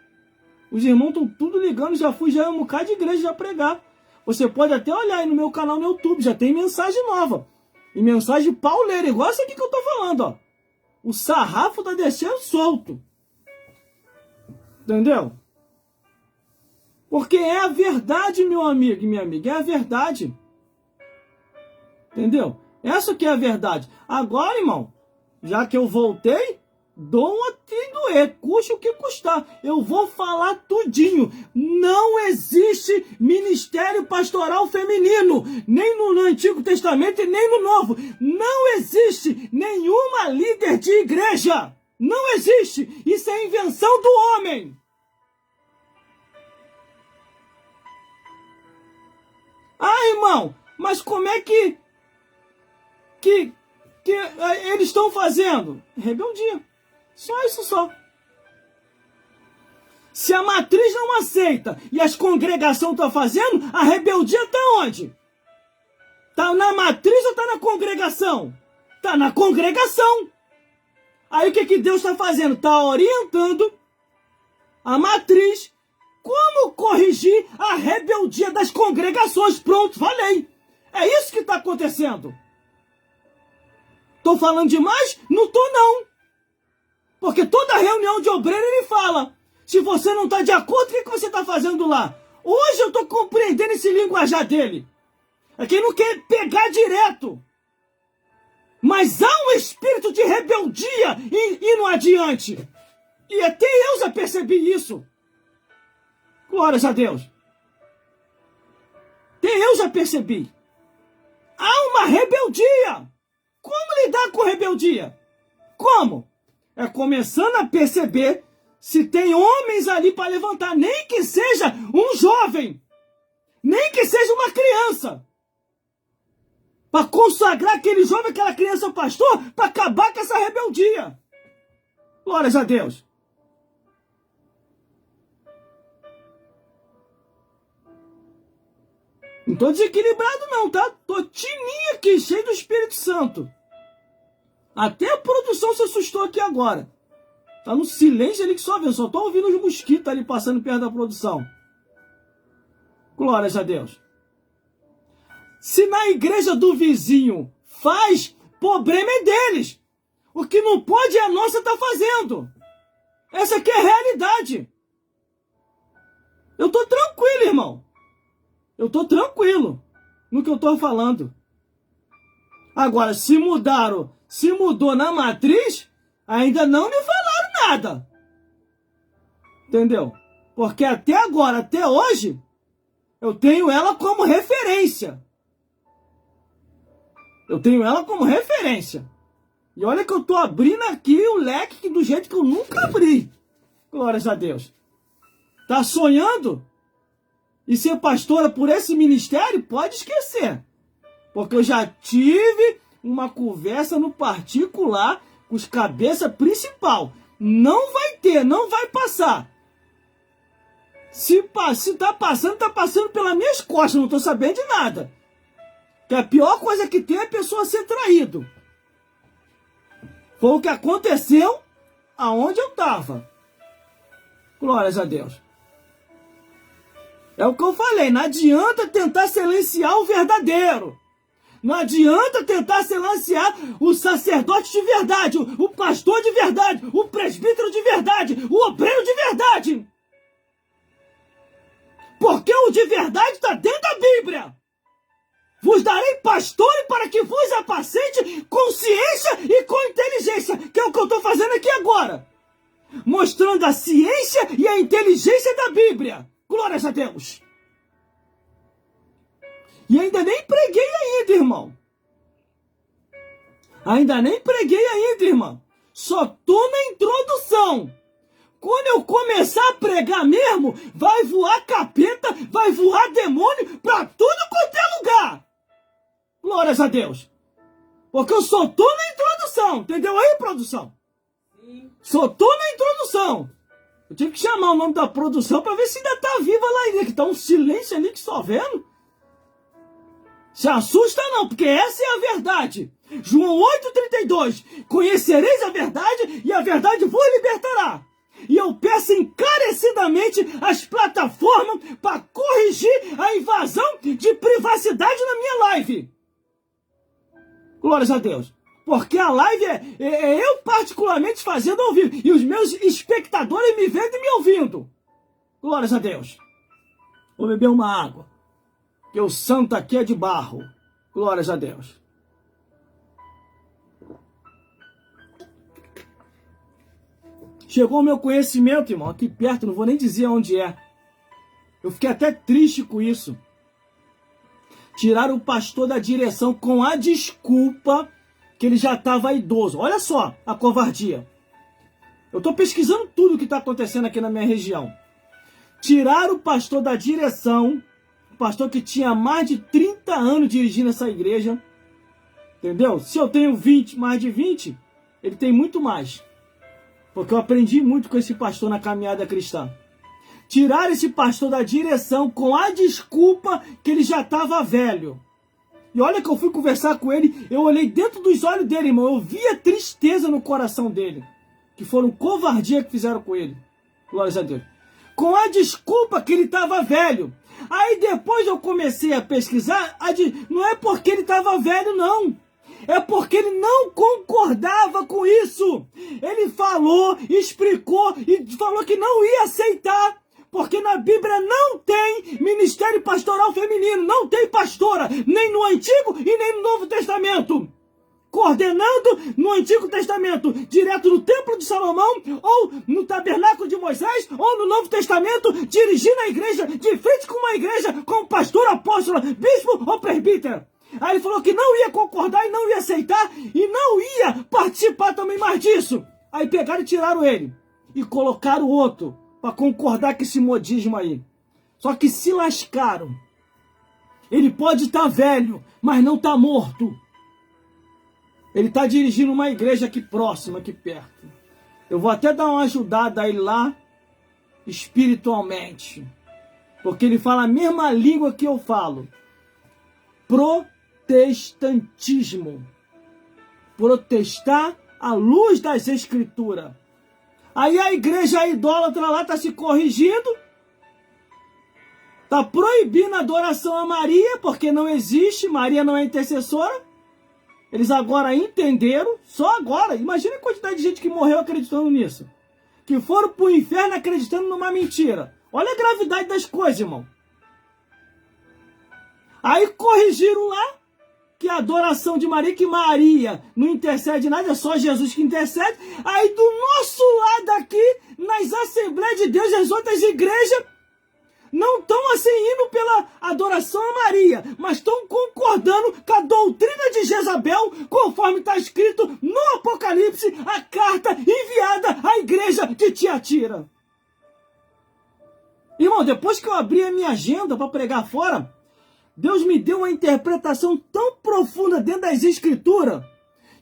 Os irmãos estão tudo ligando. Já fui um bocado de igreja já pregar. Você pode até olhar aí no meu canal no YouTube. Já tem mensagem nova. E mensagem pauleira. Igual essa aqui que eu estou falando. Ó. O sarrafo está descendo solto. Entendeu? Porque é a verdade, meu amigo e minha amiga. É a verdade. Entendeu? Essa que é a verdade. Agora, irmão, já que eu voltei, doa quem doer, custe o que custar. Eu vou falar tudinho. Não existe ministério pastoral feminino, nem no Antigo Testamento e nem no Novo. Não existe nenhuma líder de igreja. Não existe. Isso é invenção do homem. Ah, irmão, mas como é que eles estão fazendo? Rebeldia. Só isso só. Se a matriz não aceita e as congregações estão fazendo, a rebeldia está onde? Está na matriz ou está na congregação? Está na congregação. Aí o que Deus está fazendo? Está orientando a matriz como corrigir a rebeldia das congregações. Pronto, falei. É isso que está acontecendo. Estou falando demais? Não estou, não. Porque toda reunião de obreiro ele fala. Se você não está de acordo, o que você está fazendo lá? Hoje eu estou compreendendo esse linguajar dele. É que ele não quer pegar direto. Mas há um espírito de rebeldia indo adiante. E até eu já percebi isso. Glórias a Deus. Até eu já percebi. Há uma rebeldia. Como lidar com rebeldia? Como? É começando a perceber se tem homens ali para levantar, nem que seja um jovem, nem que seja uma criança, para consagrar aquele jovem, aquela criança ao pastor, para acabar com essa rebeldia. Glórias a Deus. Não estou desequilibrado não, tá? Tô tininho aqui, cheio do Espírito Santo. Até a produção se assustou aqui agora. Tá no silêncio ali que só vê. Só tô ouvindo os mosquitos ali passando perto da produção. Glórias a Deus. Se na igreja do vizinho faz, problema é deles. O que não pode é a nossa tá fazendo. Essa aqui é a realidade. Eu tô tranquilo, irmão. Eu tô tranquilo no que eu tô falando. Agora, se mudou na matriz, ainda não me falaram nada. Entendeu? Porque até agora, até hoje, eu tenho ela como referência. Eu tenho ela como referência. E olha que eu tô abrindo aqui o leque do jeito que eu nunca abri. Glórias a Deus. Tá sonhando? E ser pastora por esse ministério? Pode esquecer. Porque eu já tive uma conversa no particular com os cabeça principal. Não vai ter, não vai passar. Se tá passando pelas minhas costas, não tô sabendo de nada. Que a pior coisa que tem é a pessoa ser traído. Foi o que aconteceu aonde eu tava. Glórias a Deus. É o que eu falei, não adianta tentar silenciar o verdadeiro. Não adianta tentar silenciar o sacerdote de verdade, o pastor de verdade, o presbítero de verdade, o obreiro de verdade. Porque o de verdade está dentro da Bíblia. Vos darei pastores para que vos apacente com ciência e com inteligência, que é o que eu estou fazendo aqui agora. Mostrando a ciência e a inteligência da Bíblia. Glórias a Deus. E ainda nem preguei ainda, irmão. Ainda nem preguei ainda, irmão. Só tô na introdução. Quando eu começar a pregar mesmo, vai voar capeta, vai voar demônio pra tudo quanto é lugar. Glórias a Deus. Porque eu só tô na introdução. Entendeu aí, produção? Sim. Só tô na introdução. Eu tive que chamar o nome da produção pra ver se ainda tá viva lá ainda. Que tá um silêncio ali que só vendo. Se assusta não, porque essa é a verdade. João 8,32. Conhecereis a verdade e a verdade vos libertará. E eu peço encarecidamente as plataformas para corrigir a invasão de privacidade na minha live. Glórias a Deus. Porque a live é eu particularmente fazendo ao vivo. E os meus espectadores me vendo e me ouvindo. Glórias a Deus. Vou beber uma água. Que o santo aqui é de barro. Glórias a Deus. Chegou o meu conhecimento, irmão, aqui perto, não vou nem dizer onde é. Eu fiquei até triste com isso. Tiraram o pastor da direção com a desculpa que ele já estava idoso. Olha só a covardia. Eu estou pesquisando tudo o que está acontecendo aqui na minha região. Tiraram o pastor da direção, o pastor que tinha mais de 30 anos dirigindo essa igreja. Entendeu? Se eu tenho 20, mais de 20, ele tem muito mais. Porque eu aprendi muito com esse pastor na caminhada cristã. Tiraram esse pastor da direção com a desculpa que ele já estava velho. E olha que eu fui conversar com ele, eu olhei dentro dos olhos dele, irmão. Eu vi a tristeza no coração dele. Que foram covardia que fizeram com ele. Glórias a Deus. Com a desculpa que ele estava velho. Aí depois eu comecei a pesquisar, não é porque ele estava velho, não. É porque ele não concordava com isso. Ele falou, explicou e falou que não ia aceitar. Porque na Bíblia não tem ministério pastoral feminino. Não tem pastora, nem no Antigo e nem no Novo Testamento. Coordenando no Antigo Testamento, direto no Templo de Salomão, ou no Tabernáculo de Moisés, ou no Novo Testamento, dirigindo a igreja, de frente com uma igreja, como pastor, apóstolo, bispo ou presbítero. Aí ele falou que não ia concordar e não ia aceitar e não ia participar também mais disso. Aí pegaram e tiraram ele e colocaram outro para concordar com esse modismo aí. Só que se lascaram. Ele pode estar velho, mas não está morto. Ele está dirigindo uma igreja aqui próxima, aqui perto. Eu vou até dar uma ajudada a ele lá espiritualmente. Porque ele fala a mesma língua que eu falo. Protestantismo. Protestar à luz das Escrituras. Aí a igreja idólatra lá está se corrigindo. Está proibindo a adoração a Maria, porque não existe, Maria não é intercessora. Eles agora entenderam, só agora. Imagina a quantidade de gente que morreu acreditando nisso. Que foram para o inferno acreditando numa mentira. Olha a gravidade das coisas, irmão. Aí corrigiram lá que a adoração de Maria, que Maria não intercede nada, é só Jesus que intercede. Aí do nosso lado aqui, nas Assembleias de Deus e as outras igrejas, não estão assim indo pela adoração a Maria, mas estão concordando com a doutrina de Jezabel, conforme está escrito no Apocalipse, a carta enviada à igreja de Tiatira. Irmão, depois que eu abri a minha agenda para pregar fora, Deus me deu uma interpretação tão profunda dentro das Escrituras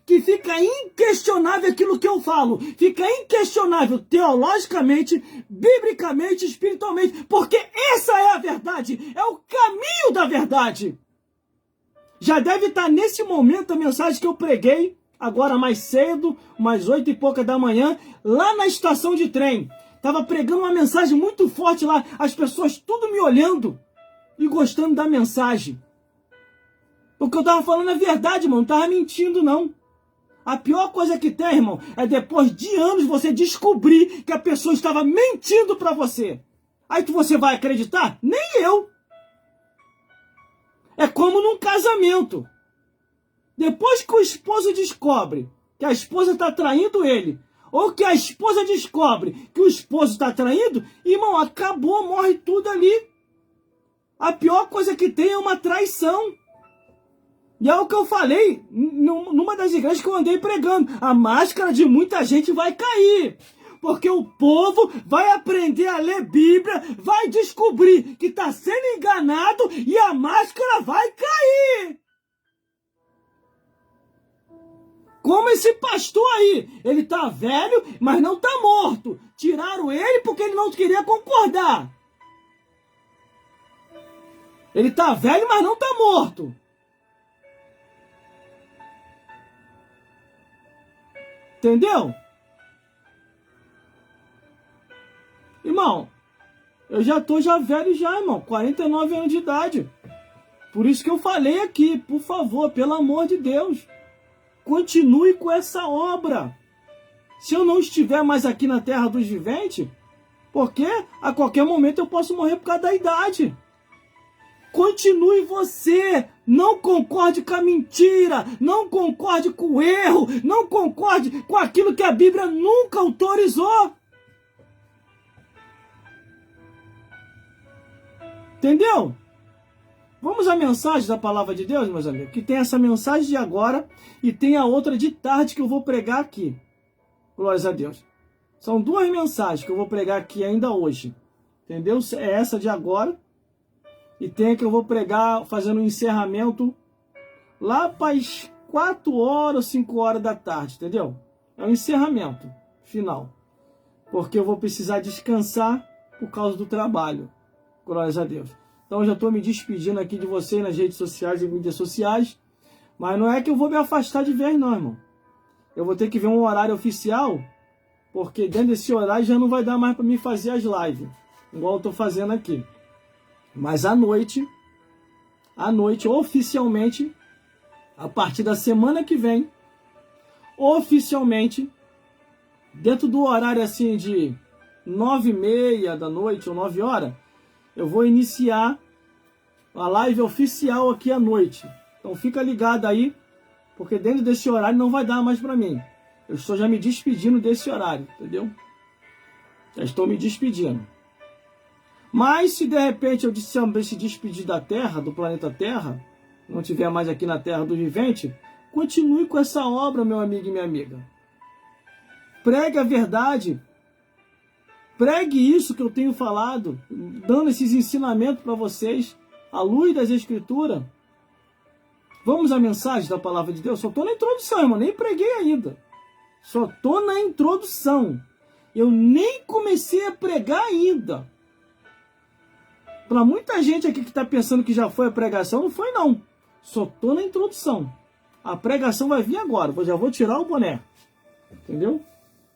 que fica inquestionável aquilo que eu falo. Fica inquestionável teologicamente, biblicamente, espiritualmente. Porque essa é a verdade. É o caminho da verdade. Já deve estar nesse momento a mensagem que eu preguei, agora mais cedo, umas 8 e pouca da manhã, lá na estação de trem. Estava pregando uma mensagem muito forte lá. As pessoas tudo me olhando e gostando da mensagem. Porque eu estava falando a verdade, irmão. Não estava mentindo, não. A pior coisa que tem, irmão, é depois de anos você descobrir que a pessoa estava mentindo para você. Aí que você vai acreditar? Nem eu. É como num casamento. Depois que o esposo descobre que a esposa está traindo ele, ou que a esposa descobre que o esposo está traindo, irmão, acabou, morre tudo ali. A pior coisa que tem é uma traição. E é o que eu falei numa das igrejas que eu andei pregando. A máscara de muita gente vai cair. Porque o povo vai aprender a ler Bíblia, vai descobrir que está sendo enganado e a máscara vai cair. Como esse pastor aí. Ele está velho, mas não está morto. Tiraram ele porque ele não queria concordar. Ele está velho, mas não está morto. Entendeu? Irmão, eu já tô velho já, irmão. 49 anos de idade. Por isso que eu falei aqui, por favor, pelo amor de Deus, continue com essa obra. Se eu não estiver mais aqui na terra dos viventes, porque a qualquer momento eu posso morrer por causa da idade. Continue você, não concorde com a mentira, não concorde com o erro, não concorde com aquilo que a Bíblia nunca autorizou. Entendeu? Vamos à mensagem da palavra de Deus, meus amigos, que tem essa mensagem de agora e tem a outra de tarde que eu vou pregar aqui. Glórias a Deus. São duas mensagens que eu vou pregar aqui ainda hoje. Entendeu? É essa de agora. E tem a que eu vou pregar fazendo um encerramento lá para as 4 horas, 5 horas da tarde, entendeu? É um encerramento final. Porque eu vou precisar descansar por causa do trabalho. Glórias a Deus. Então eu já estou me despedindo aqui de vocês nas redes sociais e mídias sociais. Mas não é que eu vou me afastar de vez não, irmão. Eu vou ter que ver um horário oficial. Porque dentro desse horário já não vai dar mais para mim fazer as lives. Igual eu estou fazendo aqui. Mas à noite, oficialmente, a partir da semana que vem, oficialmente, dentro do horário assim de 9h30 da noite ou 9 horas, eu vou iniciar a live oficial aqui à noite. Então fica ligado aí, porque dentro desse horário não vai dar mais para mim. Eu estou já me despedindo desse horário, entendeu? Já estou me despedindo. Mas se de repente eu também se despedir da Terra, do planeta Terra, não estiver mais aqui na Terra do Vivente, continue com essa obra, meu amigo e minha amiga. Pregue a verdade. Pregue isso que eu tenho falado, dando esses ensinamentos para vocês, à luz das Escrituras. Vamos à mensagem da Palavra de Deus? Só estou na introdução, irmão, nem preguei ainda. Só estou na introdução. Eu nem comecei a pregar ainda. Para muita gente aqui que está pensando que já foi a pregação, não foi não. Só estou na introdução. A pregação vai vir agora. Eu já vou tirar o boné. Entendeu?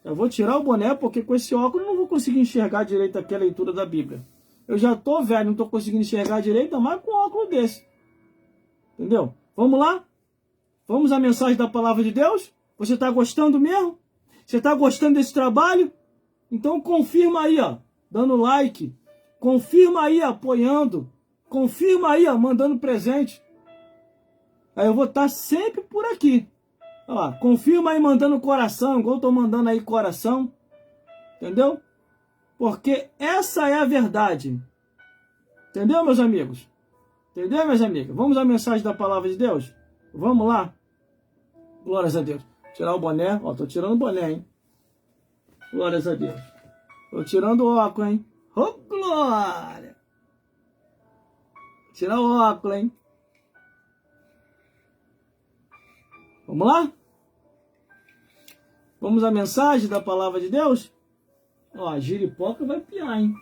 Eu vou tirar o boné porque com esse óculos eu não vou conseguir enxergar direito aqui a leitura da Bíblia. Eu já tô velho, não tô conseguindo enxergar direito, mas com um óculos desse. Entendeu? Vamos lá? Vamos à mensagem da palavra de Deus? Você está gostando mesmo? Você está gostando desse trabalho? Então confirma aí, ó, dando like. Confirma aí, apoiando. Confirma aí, ó, mandando presente. Aí eu vou estar sempre por aqui. Ó, confirma aí mandando coração, igual eu tô mandando aí coração. Entendeu? Porque essa é a verdade. Entendeu, meus amigos? Entendeu, minhas amigas? Vamos à mensagem da palavra de Deus? Vamos lá? Glórias a Deus. Tirar o boné. Ó, tô tirando o boné, hein? Glórias a Deus. Tô tirando o óculos, hein? Ô, glória! Tirar o óculos, hein? Vamos lá? Vamos à mensagem da palavra de Deus? Ó, a giripoca vai piar, hein?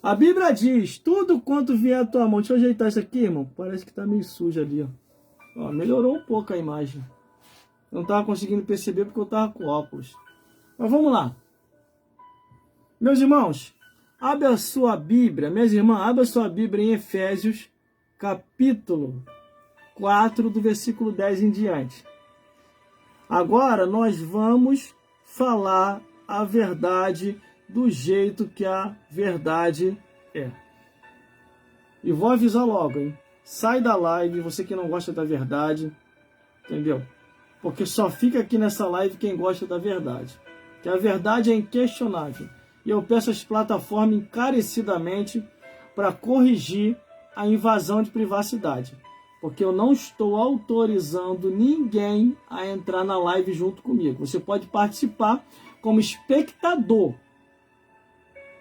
A Bíblia diz, tudo quanto vier à tua mão. Deixa eu ajeitar isso aqui, irmão. Parece que tá meio sujo ali, ó. Ó, melhorou um pouco a imagem. Eu não tava conseguindo perceber porque eu tava com óculos. Mas vamos lá. Meus irmãos, abre a sua Bíblia. Minhas irmãs, abre a sua Bíblia em Efésios, capítulo 4, do versículo 10 em diante. Agora nós vamos falar a verdade do jeito que a verdade é. E vou avisar logo, hein? Sai da live, você que não gosta da verdade, entendeu? Porque só fica aqui nessa live quem gosta da verdade. Que a verdade é inquestionável. E eu peço às plataformas encarecidamente para corrigir a invasão de privacidade. Porque eu não estou autorizando ninguém a entrar na live junto comigo. Você pode participar como espectador.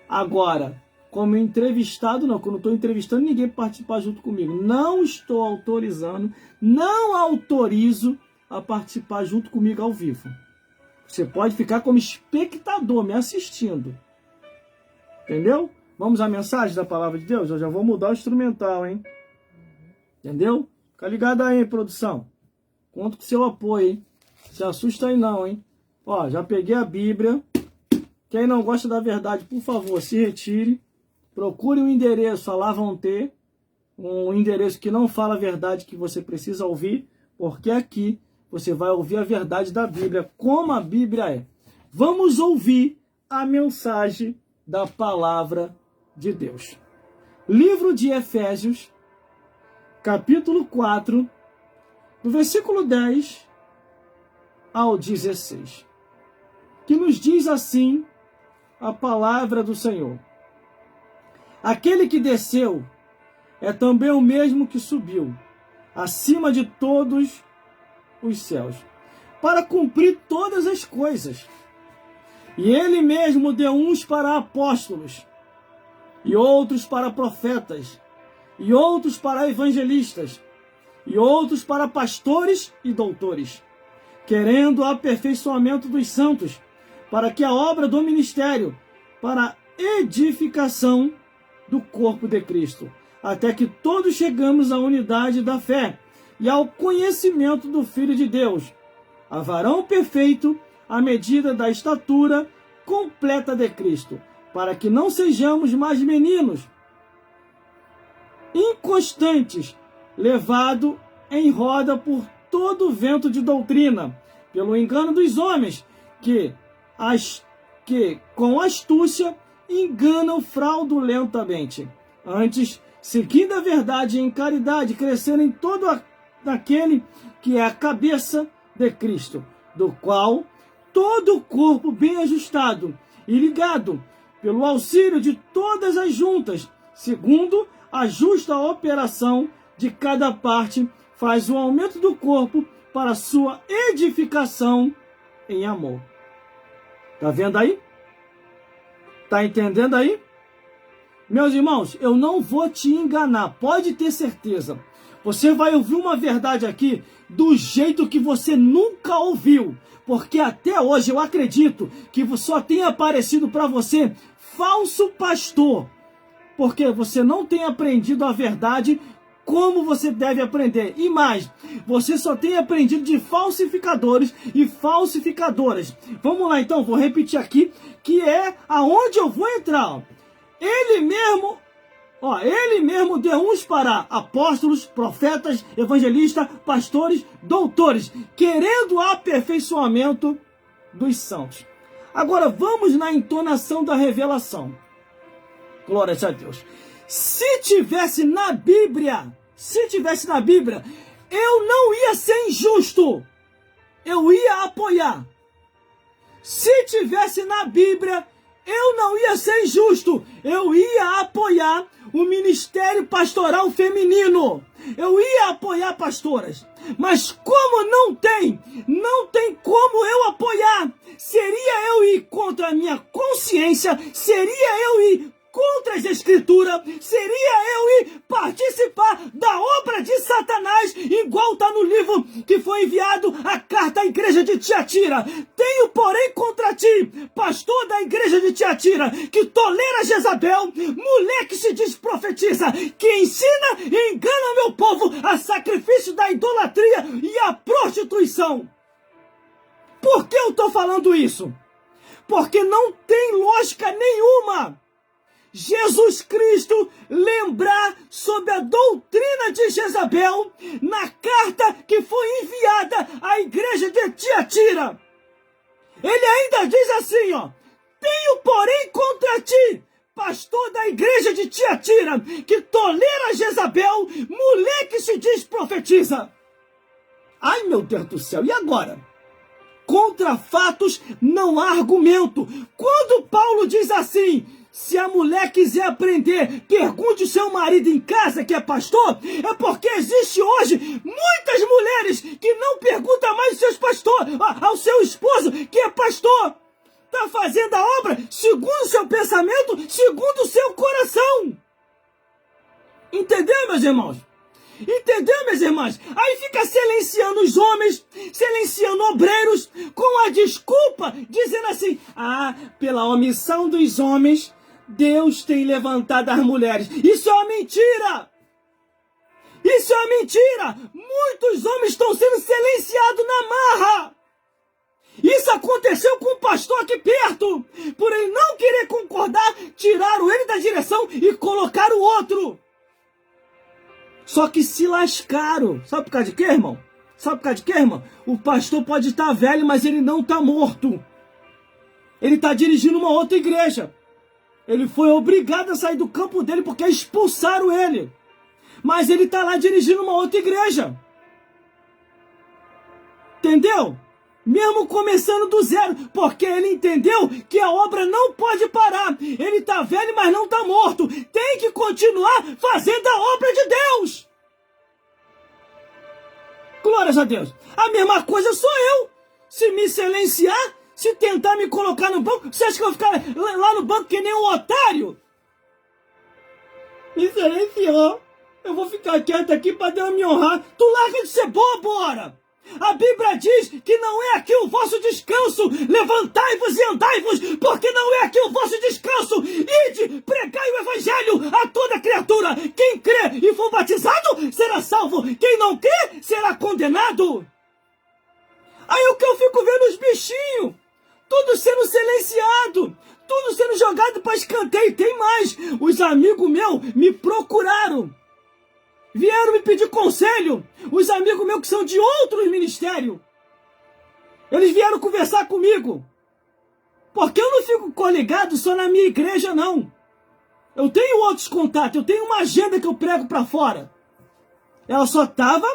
Agora, como entrevistado, não. Quando estou entrevistando, ninguém participar junto comigo. Não estou autorizando, não autorizo a participar junto comigo ao vivo. Você pode ficar como espectador, me assistindo. Entendeu? Vamos à mensagem da palavra de Deus? Eu já vou mudar o instrumental, hein? Entendeu? Fica ligado aí, produção. Conto com seu apoio, hein? Se assusta aí não, hein? Ó, já peguei a Bíblia. Quem não gosta da verdade, por favor, se retire. Procure um endereço, lá vão ter. Um endereço que não fala a verdade que você precisa ouvir. Porque aqui você vai ouvir a verdade da Bíblia, como a Bíblia é. Vamos ouvir a mensagem da palavra de Deus. Livro de Efésios, capítulo 4, do versículo 10 ao 16, que nos diz assim a palavra do Senhor. Aquele que desceu é também o mesmo que subiu, acima de todos os céus, para cumprir todas as coisas. E ele mesmo deu uns para apóstolos, e outros para profetas, e outros para evangelistas, e outros para pastores e doutores, querendo o aperfeiçoamento dos santos, para que a obra do ministério, para a edificação do corpo de Cristo, até que todos chegamos à unidade da fé e ao conhecimento do Filho de Deus, a varão perfeito, à medida da estatura completa de Cristo, para que não sejamos mais meninos, inconstantes, levado em roda por todo o vento de doutrina, pelo engano dos homens, que com astúcia enganam fraudulentamente. Antes, seguindo a verdade em caridade, crescerem todo aquele que é a cabeça de Cristo, do qual todo o corpo bem ajustado e ligado pelo auxílio de todas as juntas, segundo a justa operação de cada parte, faz o aumento do corpo para sua edificação em amor. Tá vendo aí? Tá entendendo aí? Meus irmãos, eu não vou te enganar, pode ter certeza. Você vai ouvir uma verdade aqui do jeito que você nunca ouviu. Porque até hoje eu acredito que só tem aparecido para você falso pastor. Porque você não tem aprendido a verdade como você deve aprender. E mais, você só tem aprendido de falsificadores e falsificadoras. Vamos lá então, vou repetir aqui, que é aonde eu vou entrar. Ele mesmo deu uns para apóstolos, profetas, evangelistas, pastores, doutores, querendo o aperfeiçoamento dos santos. Agora vamos na entonação da revelação. Glória a Deus. Se tivesse na Bíblia, eu não ia ser injusto. Eu ia apoiar. Se tivesse na Bíblia, eu não ia ser injusto. Eu ia apoiar o ministério pastoral feminino. Eu ia apoiar pastoras. Mas como não tem como eu apoiar. Seria eu ir contra a minha consciência, seria eu ir contra as escrituras, seria eu ir participar da obra de Satanás, igual está no livro que foi enviado a carta à igreja de Tiatira. Tenho, porém, contra ti, pastor da igreja de Tiatira, que tolera Jezabel, mulher que se diz profetiza, que ensina e engana meu povo a sacrifício da idolatria e a prostituição. Por que eu estou falando isso? Porque não tem lógica nenhuma Jesus Cristo lembrar sobre a doutrina de Jezabel na carta que foi enviada à igreja de Tiatira. Ele ainda diz assim, ó: tenho, porém, contra ti, pastor da igreja de Tiatira, que tolera Jezabel, mulher que se diz profetiza. Ai, meu Deus do céu, e agora? Contra fatos não há argumento. Quando Paulo diz assim: se a mulher quiser aprender, pergunte o seu marido em casa que é pastor, é porque existe hoje muitas mulheres que não perguntam mais ao seu esposo que é pastor. Está fazendo a obra segundo o seu pensamento, segundo o seu coração. Entendeu, meus irmãos? Entendeu, minhas irmãs? Aí fica silenciando os homens, silenciando obreiros, com a desculpa, dizendo assim: ah, pela omissão dos homens, Deus tem levantado as mulheres. Isso é uma mentira! Isso é uma mentira! Muitos homens estão sendo silenciados na marra! Isso aconteceu com um pastor aqui perto. Por ele não querer concordar, tiraram ele da direção e colocaram o outro. Só que se lascaram. Sabe por causa de quê, irmão? Sabe por causa de quê, irmão? O pastor pode estar velho, mas ele não está morto. Ele está dirigindo uma outra igreja. Ele foi obrigado a sair do campo dele porque expulsaram ele. Mas ele está lá dirigindo uma outra igreja. Entendeu? Mesmo começando do zero, porque ele entendeu que a obra não pode parar. Ele está velho, mas não está morto. Tem que continuar fazendo a obra de Deus. Glórias a Deus. A mesma coisa sou eu. Se me silenciar, se tentar me colocar no banco, você acha que eu vou ficar lá no banco que nem um otário? Me silenciou. Eu vou ficar quieto aqui para Deus me honrar. Tu larga de ser bobo, ora. A Bíblia diz que não é aqui o vosso descanso. Levantai-vos e andai-vos, porque não é aqui o vosso descanso. Ide, pregai o evangelho a toda criatura. Quem crê e for batizado será salvo. Quem não crê será condenado. Aí o que eu fico vendo os bichinhos, tudo sendo silenciado, tudo sendo jogado para escanteio. Tem mais, os amigos meus me procuraram. Vieram me pedir conselho. Os amigos meus que são de outros ministérios. Eles vieram conversar comigo. Porque eu não fico coligado só na minha igreja, não. Eu tenho outros contatos. Eu tenho uma agenda que eu prego para fora. Ela só estava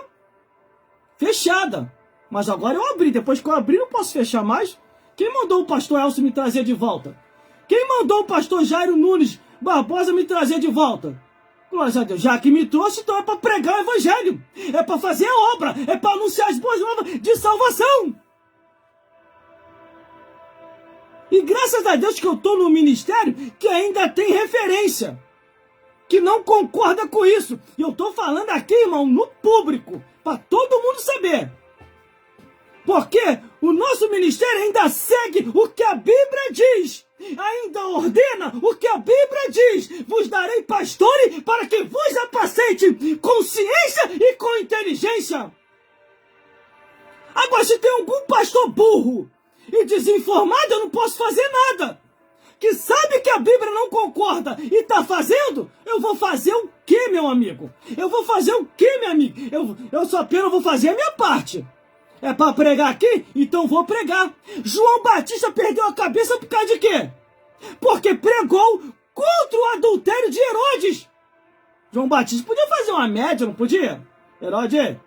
fechada. Mas agora eu abri. Depois que eu abri, não posso fechar mais. Quem mandou o pastor Elcio me trazer de volta? Quem mandou o pastor Jairo Nunes Barbosa me trazer de volta? Glória a Deus, já que me trouxe, então é para pregar o evangelho, é para fazer a obra, é para anunciar as boas novas de salvação. E graças a Deus que eu estou no ministério que ainda tem referência, que não concorda com isso. E eu estou falando aqui, irmão, no público, para todo mundo saber. Porque o nosso ministério ainda segue o que a Bíblia diz. ainda ordena o que a Bíblia diz: vos darei pastores para que vos apacente com ciência e com inteligência. Agora, se tem algum pastor burro e desinformado, eu não posso fazer nada. Que sabe que a Bíblia não concorda e está fazendo, eu vou fazer o quê, meu amigo? Eu vou fazer o quê, meu amigo? Eu só apenas vou fazer a minha parte. É para pregar aqui? Então vou pregar. João Batista perdeu a cabeça por causa de quê? Porque pregou contra o adultério de Herodes. João Batista podia fazer uma média, não podia? Herodes,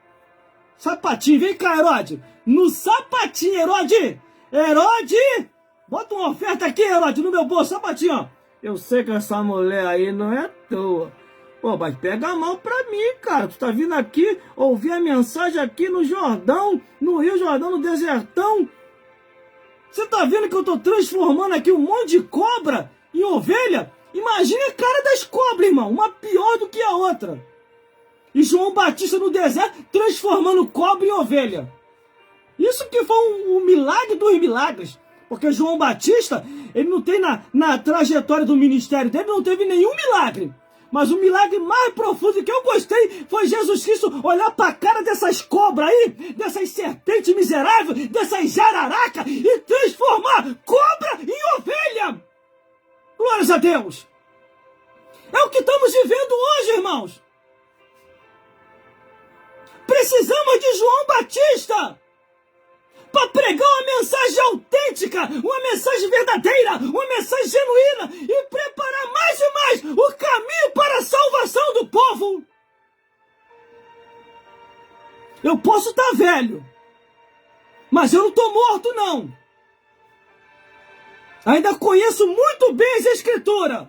sapatinho, vem cá, Herodes. No sapatinho, Herodes. Herodes, bota uma oferta aqui, Herodes, no meu bolso, sapatinho, ó. Eu sei que essa mulher aí não é tua. Pô, mas pega a mão pra mim, cara. Tu tá vindo aqui ouvir a mensagem aqui no Jordão, no Rio Jordão, no desertão. Você tá vendo que eu tô transformando aqui um monte de cobra em ovelha? Imagina a cara das cobras, irmão. Uma pior do que a outra. E João Batista no deserto transformando cobra em ovelha. Isso que foi um milagre dos milagres. Porque João Batista, ele não tem na trajetória do ministério dele, não teve nenhum milagre. Mas o milagre mais profundo que eu gostei foi Jesus Cristo olhar para a cara dessas cobras aí, dessas serpentes miseráveis, dessas jararacas, e transformar cobra em ovelha. Glórias a Deus. É o que estamos vivendo hoje, irmãos. Precisamos de João Batista para pregar uma mensagem autêntica, uma mensagem verdadeira, uma mensagem genuína e preparar mais e mais o caminho para a salvação do povo. Eu posso estar velho, mas eu não estou morto, não. Ainda conheço muito bem as Escrituras.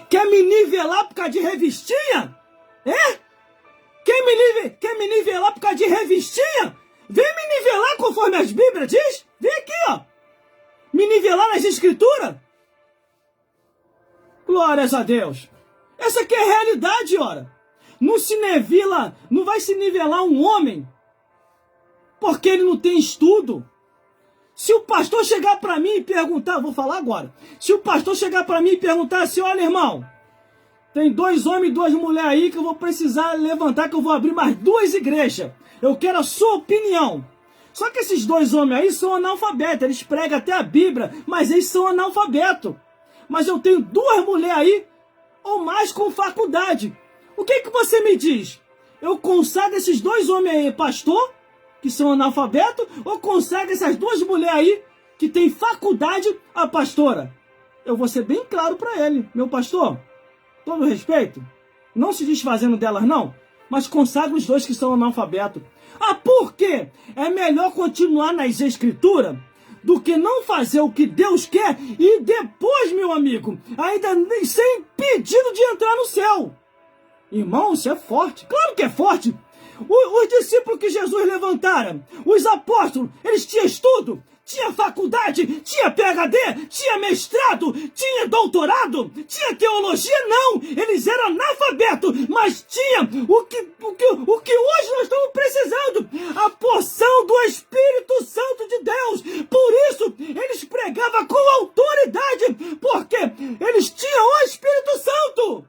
Quer me nivelar por causa de revistinha? É? Quer me nivelar por causa de revistinha? Vem me nivelar conforme as Bíblias diz. Vem aqui, ó. Me nivelar nas Escrituras. Glórias a Deus. Essa aqui é a realidade, ora. Não se nivela, não vai se nivelar um homem porque ele não tem estudo. Se o pastor chegar para mim e perguntar, vou falar agora. Se o pastor chegar para mim e perguntar assim: olha, irmão, tem 2 homens e 2 mulheres aí que eu vou precisar levantar, que eu vou abrir mais 2 igrejas. Eu quero a sua opinião. Só que esses 2 homens aí são analfabetos. Eles pregam até a Bíblia, mas eles são analfabetos. Mas eu tenho 2 mulheres aí, ou mais, com faculdade. O que você me diz? Eu consagro esses 2 homens aí, pastor, que são analfabetos, ou consagro essas 2 mulheres aí, que têm faculdade, a pastora? Eu vou ser bem claro para ele. Meu pastor, todo respeito, não se desfazendo delas não, mas consagra os 2 que são analfabetos. Ah, por quê? É melhor continuar nas Escrituras do que não fazer o que Deus quer e depois, meu amigo, ainda nem ser impedido de entrar no céu. Irmão, isso é forte. Claro que é forte. Os discípulos que Jesus levantara, os apóstolos, eles tinham estudo, tinha faculdade, tinha PhD, tinha mestrado, tinha doutorado, tinha teologia, não, eles eram analfabetos, mas tinha o que hoje nós estamos precisando, a porção do Espírito Santo de Deus. Por isso, eles pregavam com autoridade, porque eles tinham o Espírito Santo.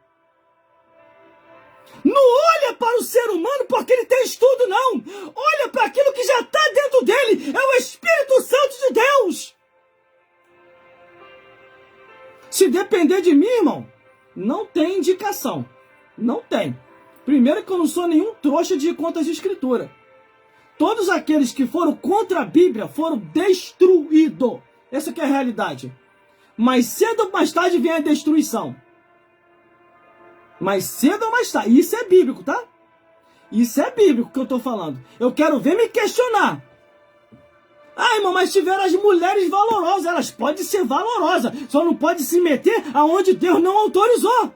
Não olha para o ser humano porque ele tem estudo, não. Olha para aquilo que já está dentro dele. É o Espírito Santo de Deus. Se depender de mim, irmão, não tem indicação. Não tem. Primeiro que eu não sou nenhum trouxa de ir contra as Escrituras. Todos aqueles que foram contra a Bíblia foram destruídos. Essa que é a realidade. Mais cedo ou mais tarde vem a destruição. Mais cedo ou mais tarde. Isso é bíblico, tá? Isso é bíblico que eu estou falando. Eu quero ver me questionar. Ah, irmão, mas tiveram as mulheres valorosas. Elas podem ser valorosas. Só não pode se meter aonde Deus não autorizou.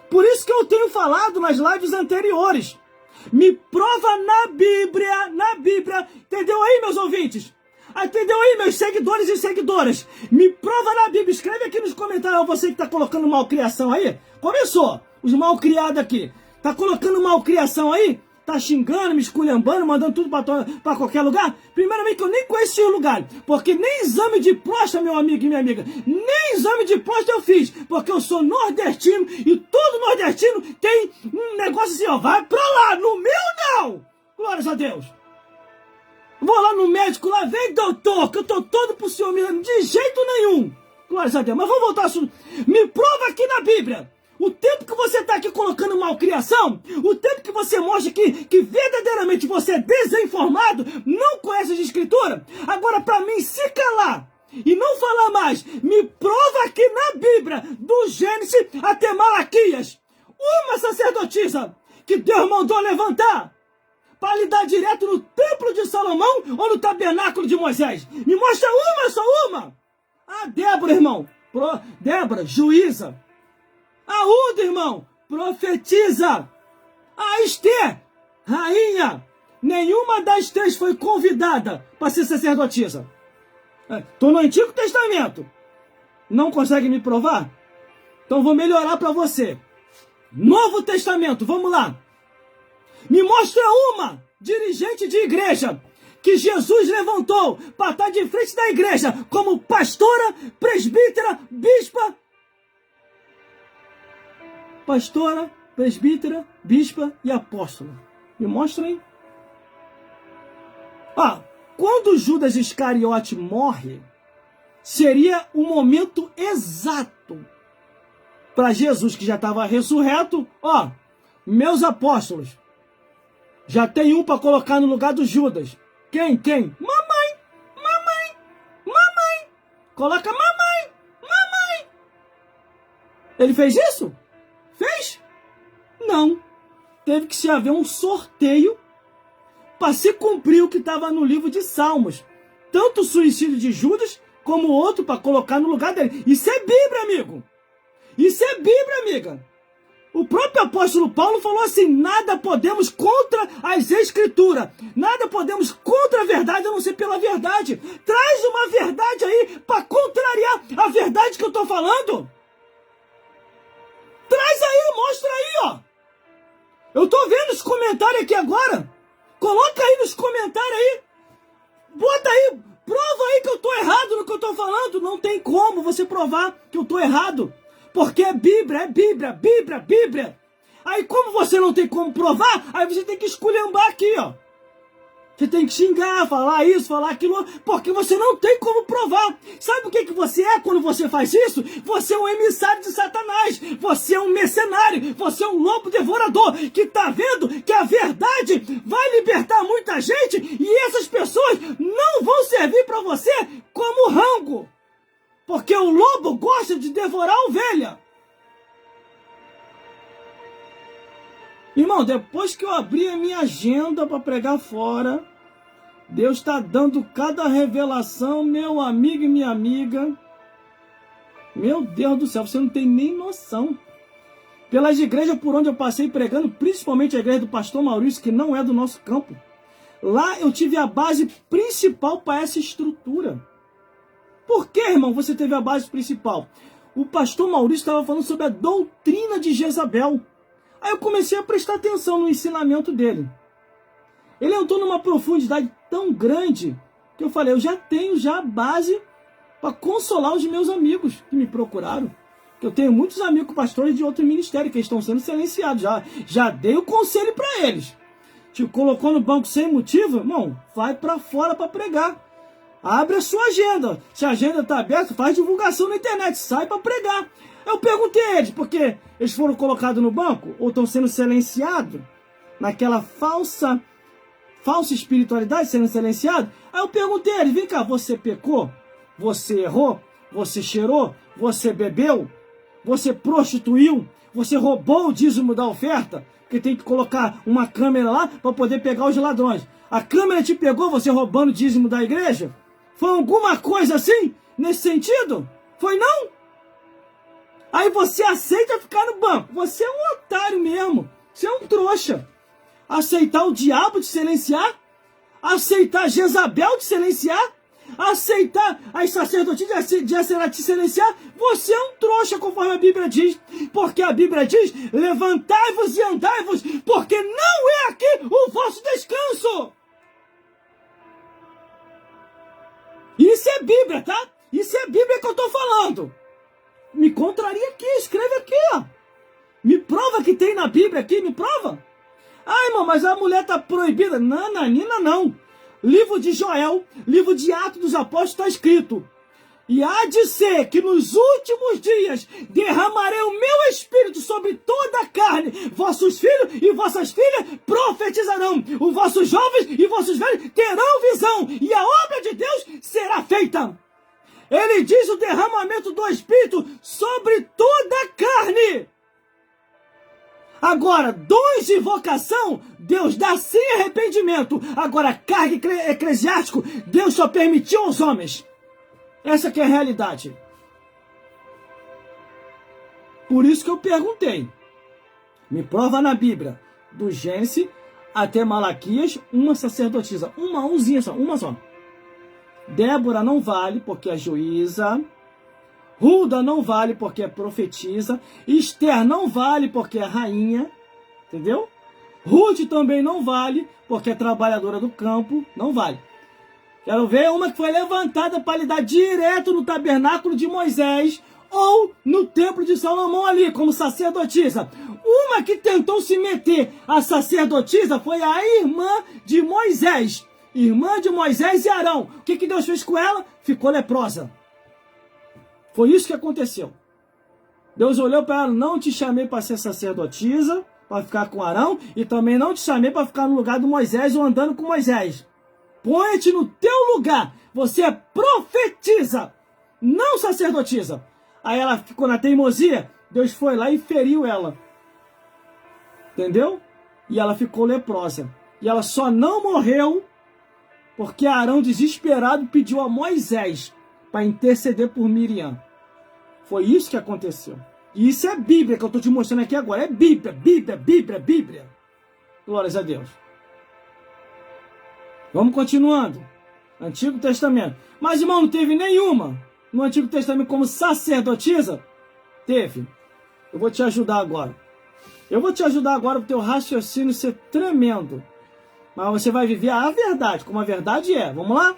Por isso que eu tenho falado nas lives anteriores. Me prova na Bíblia. Entendeu aí, meus ouvintes? Entendeu aí, meus seguidores e seguidoras? Me prova na Bíblia. Escreve aqui nos comentários. Você que está colocando malcriação aí. Começou. Os malcriados aqui. Tá colocando malcriação aí? tá xingando, me esculhambando, mandando tudo para qualquer lugar? Primeiramente que eu nem conheci o lugar, porque nem exame de próstata, meu amigo e minha amiga, nem exame de próstata eu fiz, porque eu sou nordestino e todo nordestino tem um negócio assim, ó, vai pra lá, no meu não! Glórias a Deus! Vou lá no médico, lá vem doutor, que eu tô todo pro senhor mesmo, de jeito nenhum! Glórias a Deus, mas vamos voltar ao assunto. Me prova aqui na Bíblia. O tempo que você está aqui colocando malcriação, o tempo que você mostra que verdadeiramente você é desinformado, não conhece a escritura, agora para mim se calar e não falar mais, me prova aqui na Bíblia, do Gênesis até Malaquias, uma sacerdotisa que Deus mandou levantar para lidar direto no templo de Salomão ou no tabernáculo de Moisés. Me mostra uma, só uma. A Débora, irmão, Débora, juíza. A Uda, irmão, profetiza. A Esther, rainha. Nenhuma das três foi convidada para ser sacerdotisa. Estou no Antigo Testamento. Não consegue me provar? Então vou melhorar para você. Novo Testamento, vamos lá. Me mostra uma dirigente de igreja que Jesus levantou para estar de frente da igreja como pastora, presbítera, bispa. Pastora, presbítera, bispa e apóstola. Me mostra aí. Quando Judas Iscariote morre, seria o momento exato para Jesus, que já estava ressurreto. Meus apóstolos, já tem um para colocar no lugar do Judas. Quem? Mamãe! Coloca mamãe! Ele fez isso? Fez? Não. Teve que se haver um sorteio para se cumprir o que estava no livro de Salmos. Tanto o suicídio de Judas, como o outro para colocar no lugar dele. Isso é Bíblia, amigo. Isso é Bíblia, amiga. O próprio apóstolo Paulo falou assim, nada podemos contra as escrituras. Nada podemos contra a verdade, a não ser pela verdade. Traz uma verdade aí para contrariar a verdade que eu estou falando. Traz aí, mostra aí, Eu tô vendo os comentários aqui agora. Coloca aí nos comentários aí. Bota aí, prova aí que eu tô errado no que eu tô falando. Não tem como você provar que eu tô errado. Porque é Bíblia. Aí como você não tem como provar, aí você tem que esculhambar aqui, Você tem que xingar, falar isso, falar aquilo, porque você não tem como provar. Sabe o que você é quando você faz isso? Você é um emissário de Satanás. Você é um mercenário. Você é um lobo devorador que está vendo que a verdade vai libertar muita gente e essas pessoas não vão servir para você como rango. Porque o lobo gosta de devorar a ovelha. Irmão, depois que eu abri a minha agenda para pregar fora, Deus está dando cada revelação, meu amigo e minha amiga. Meu Deus do céu, você não tem nem noção. Pelas igrejas por onde eu passei pregando, principalmente a igreja do pastor Maurício, que não é do nosso campo, lá eu tive a base principal para essa estrutura. Por que, irmão, você teve a base principal? O pastor Maurício estava falando sobre a doutrina de Jezabel. Aí eu comecei a prestar atenção no ensinamento dele. Ele entrou numa profundidade tão grande que eu falei, eu já tenho a base para consolar os meus amigos que me procuraram. Eu tenho muitos amigos pastores de outro ministério que estão sendo silenciados. Já dei o conselho para eles. Te colocou no banco sem motivo, irmão, vai para fora para pregar. Abre a sua agenda. Se a agenda está aberta, faz divulgação na internet, sai para pregar. Eu perguntei a eles, porque eles foram colocados no banco ou estão sendo silenciados naquela falsa espiritualidade, sendo silenciado. Aí eu perguntei a eles, vem cá, você pecou? Você errou? Você cheirou? Você bebeu? Você prostituiu? Você roubou o dízimo da oferta? Porque tem que colocar uma câmera lá para poder pegar os ladrões. A câmera te pegou você roubando o dízimo da igreja? Foi alguma coisa assim? Nesse sentido? Foi não? Aí você aceita ficar no banco. Você é um otário mesmo. Você é um trouxa. Aceitar o diabo te silenciar? Aceitar Jezabel te silenciar? aceitar as sacerdotisas de te silenciar, você é um trouxa, conforme a Bíblia diz. Porque a Bíblia diz, levantai-vos e andai-vos, porque não é aqui o vosso descanso. Isso é Bíblia, tá? Isso é Bíblia que eu tô falando. Me contraria aqui, escreve aqui, ó. Me prova que tem na Bíblia aqui, me prova. Ah, irmão, mas a mulher tá proibida. Não, Nanina, não. Livro de Joel, livro de Atos dos Apóstolos está escrito: e há de ser que nos últimos dias derramarei o meu espírito sobre toda a carne. Vossos filhos e vossas filhas profetizarão. Os vossos jovens e vossos velhos terão visão. E a obra de Deus será feita. Ele diz o derramamento do espírito sobre toda a carne. Agora, dons de vocação, Deus dá sem arrependimento. Agora, cargo eclesiástico, Deus só permitiu aos homens. Essa que é a realidade. Por isso que eu perguntei. Me prova na Bíblia, do Gênesis até Malaquias, uma sacerdotisa. Umzinha só, uma só. Débora não vale porque é juíza. Hulda não vale porque é profetisa. Esther não vale porque é rainha. Entendeu? Ruth também não vale porque é trabalhadora do campo. Não vale. Quero ver uma que foi levantada para lidar direto no tabernáculo de Moisés ou no templo de Salomão ali, como sacerdotisa. Uma que tentou se meter a sacerdotisa foi a irmã de Moisés. Irmã de Moisés e Arão. O que Deus fez com ela? Ficou leprosa. Foi isso que aconteceu. Deus olhou para ela: não te chamei para ser sacerdotisa, para ficar com Arão, e também não te chamei para ficar no lugar do Moisés ou andando com Moisés. Põe-te no teu lugar. Você é profetisa, não sacerdotisa. Aí ela ficou na teimosia. Deus foi lá e feriu ela. Entendeu? E ela ficou leprosa. E ela só não morreu porque Arão, desesperado, pediu a Moisés para interceder por Miriam. Foi isso que aconteceu. E isso é Bíblia que eu estou te mostrando aqui agora. É Bíblia, Bíblia, Bíblia, Bíblia. Glórias a Deus. Vamos continuando. Antigo Testamento. Mas, irmão, não teve nenhuma no Antigo Testamento como sacerdotisa? Teve. Eu vou te ajudar agora. Eu vou te ajudar agora para o teu raciocínio ser tremendo. Mas você vai viver a verdade, como a verdade é. Vamos lá?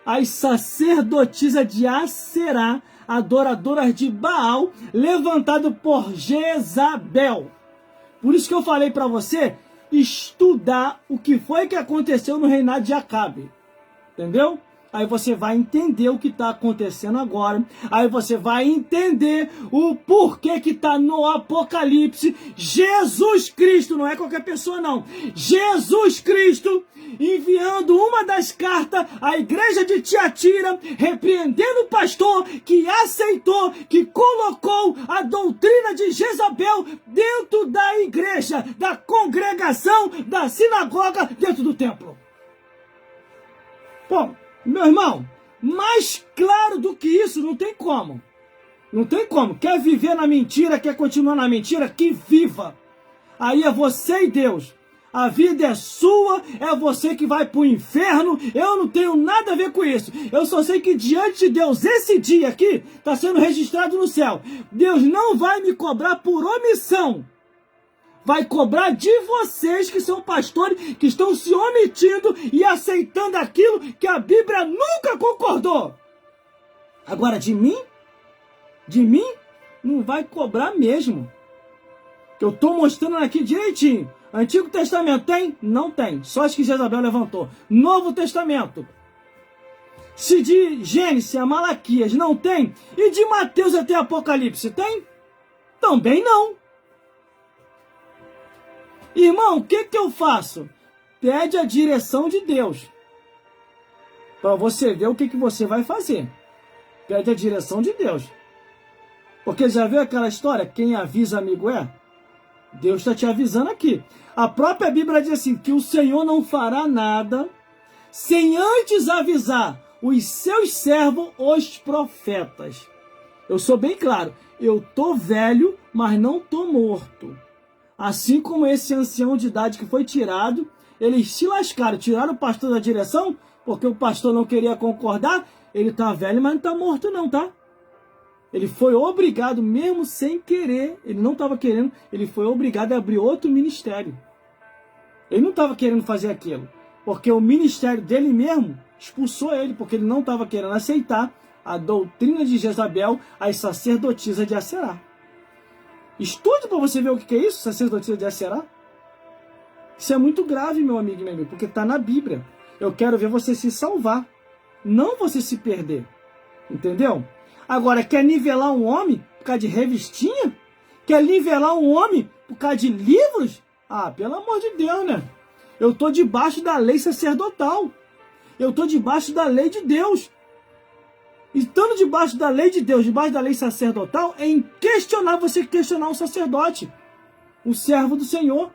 As sacerdotisas de Aserá, adoradoras de Baal, levantado por Jezabel. Por isso que eu falei para você estudar o que foi que aconteceu no reinado de Acabe. Entendeu? Aí você vai entender o que está acontecendo agora. Aí você vai entender o porquê que está no Apocalipse. Jesus Cristo, não é qualquer pessoa não. Jesus Cristo enviando uma das cartas à igreja de Tiatira, repreendendo o pastor que aceitou, que colocou a doutrina de Jezabel dentro da igreja, da congregação, da sinagoga, dentro do templo. Bom, meu irmão, mais claro do que isso não tem como. Não tem como. Quer viver na mentira, quer continuar na mentira? Que viva. Aí é você e Deus. A vida é sua, é você que vai para o inferno. Eu não tenho nada a ver com isso. Eu só sei que diante de Deus, esse dia aqui está sendo registrado no céu. Deus não vai me cobrar por omissão. Vai cobrar de vocês que são pastores, que estão se omitindo e aceitando aquilo que a Bíblia nunca concordou. Agora, de mim, não vai cobrar mesmo. Que eu estou mostrando aqui direitinho. Antigo Testamento tem? Não tem. Só as que Jezabel levantou. Novo Testamento. Se de Gênesis a Malaquias não tem, e de Mateus até Apocalipse tem? Também não. Irmão, o que eu faço? Pede a direção de Deus. Para você ver o que você vai fazer. Pede a direção de Deus. Porque já viu aquela história? Quem avisa, amigo é? Deus está te avisando aqui. A própria Bíblia diz assim, que o Senhor não fará nada sem antes avisar os seus servos, os profetas. Eu sou bem claro. Eu tô velho, mas não tô morto. Assim como esse ancião de idade que foi tirado, eles se lascaram, tiraram o pastor da direção, porque o pastor não queria concordar. Ele tá velho, mas não tá morto não, tá? Ele foi obrigado, mesmo sem querer, ele não estava querendo, ele foi obrigado a abrir outro ministério. Ele não estava querendo fazer aquilo, porque o ministério dele mesmo expulsou ele, porque ele não estava querendo aceitar a doutrina de Jezabel, as sacerdotisas de Aserá. Estude para você ver o que é isso, sacerdotisa de Aserá. Isso é muito grave, meu amigo e minha amiga, porque está na Bíblia. Eu quero ver você se salvar, não você se perder. Entendeu? Agora, quer nivelar um homem por causa de revistinha? Quer nivelar um homem por causa de livros? Ah, pelo amor de Deus, né? Eu estou debaixo da lei sacerdotal. Eu estou debaixo da lei de Deus. Estando debaixo da lei de Deus, debaixo da lei sacerdotal, é inquestionável você questionar o sacerdote, o servo do Senhor.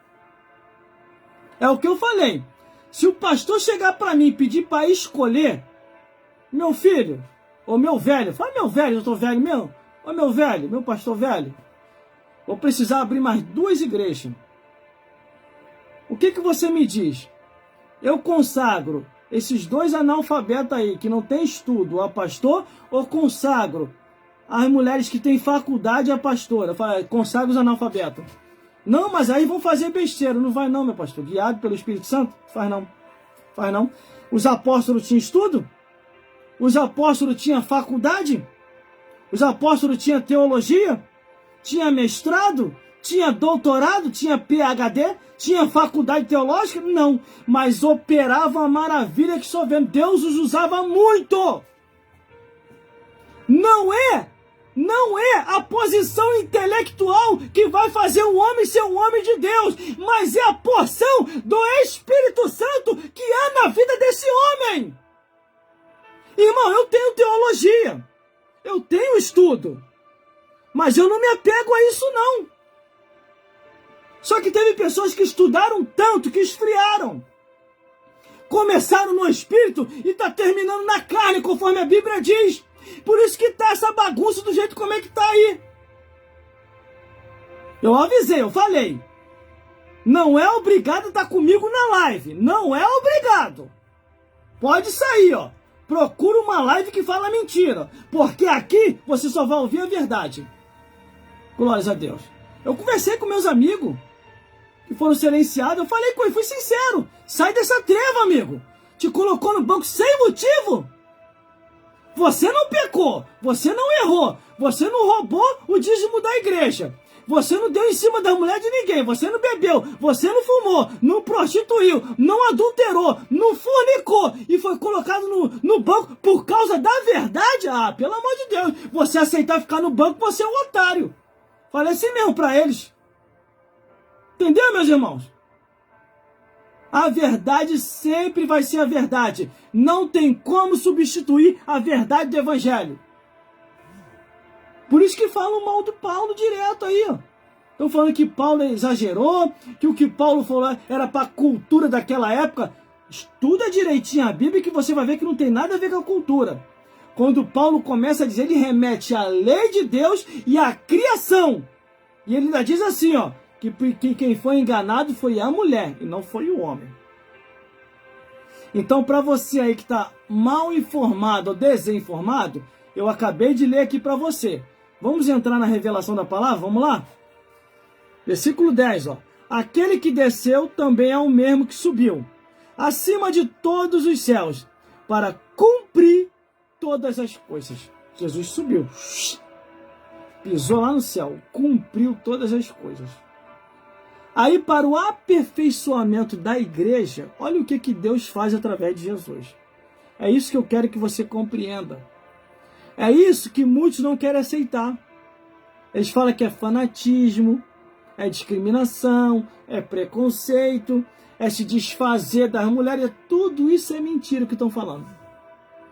É o que eu falei. Se o pastor chegar para mim e pedir para escolher, meu filho, ou meu velho, fala meu velho, eu estou velho mesmo. Ô meu velho, meu pastor velho, vou precisar abrir mais 2 igrejas. O que você me diz? Eu consagro esses 2 analfabetas aí, que não tem estudo, a pastor, ou consagro as mulheres que têm faculdade a pastora? Consagro os analfabetas. Não, mas aí vão fazer besteira. Não vai não, meu pastor. Guiado pelo Espírito Santo? Faz não. Faz não. Os apóstolos tinham estudo? Os apóstolos tinham faculdade? Os apóstolos tinham teologia? Tinha mestrado? Tinha doutorado? Tinha PhD? Tinha faculdade teológica? Não. Mas operavam a maravilha que só vendo. Deus os usava muito. Não é a posição intelectual que vai fazer um homem ser um homem de Deus, mas é a porção do Espírito Santo que há na vida desse homem. Irmão, eu tenho teologia, eu tenho estudo, mas eu não me apego a isso não. Só que teve pessoas que estudaram tanto que esfriaram. Começaram no Espírito e está terminando na carne, conforme a Bíblia diz. Por isso que tá essa bagunça do jeito como é que tá aí. Eu avisei, eu falei. Não é obrigado a estar comigo na live. Não é obrigado. Pode sair, ó. Procura uma live que fala mentira. Porque aqui você só vai ouvir a verdade. Glórias a Deus. Eu conversei com meus amigos que foram silenciados. Eu falei com ele, fui sincero. Sai dessa treva, amigo. Te colocou no banco sem motivo. Você não pecou, você não errou, você não roubou o dízimo da igreja, você não deu em cima da mulher de ninguém, você não bebeu, você não fumou, não prostituiu, não adulterou, não fornicou e foi colocado no banco por causa da verdade? Ah, pelo amor de Deus, você aceitar ficar no banco, você é um otário. Falei assim mesmo para eles. Entendeu, meus irmãos? A verdade sempre vai ser a verdade. Não tem como substituir a verdade do Evangelho. Por isso que falam mal de Paulo direto aí. Estão falando que Paulo exagerou, que o que Paulo falou era para a cultura daquela época. Estuda direitinho a Bíblia que você vai ver que não tem nada a ver com a cultura. Quando Paulo começa a dizer, ele remete à lei de Deus e à criação. E ele ainda diz assim, ó. Que quem foi enganado foi a mulher e não foi o homem. Então, para você aí que está mal informado ou desinformado, eu acabei de ler aqui para você. Vamos entrar na revelação da palavra? Vamos lá? Versículo 10, ó. Aquele que desceu também é o mesmo que subiu, acima de todos os céus, para cumprir todas as coisas. Jesus subiu. Pisou lá no céu, cumpriu todas as coisas. Aí, para o aperfeiçoamento da igreja, olha o que Deus faz através de Jesus. É isso que eu quero que você compreenda. É isso que muitos não querem aceitar. Eles falam que é fanatismo, é discriminação, é preconceito, é se desfazer das mulheres. Tudo isso é mentira que estão falando.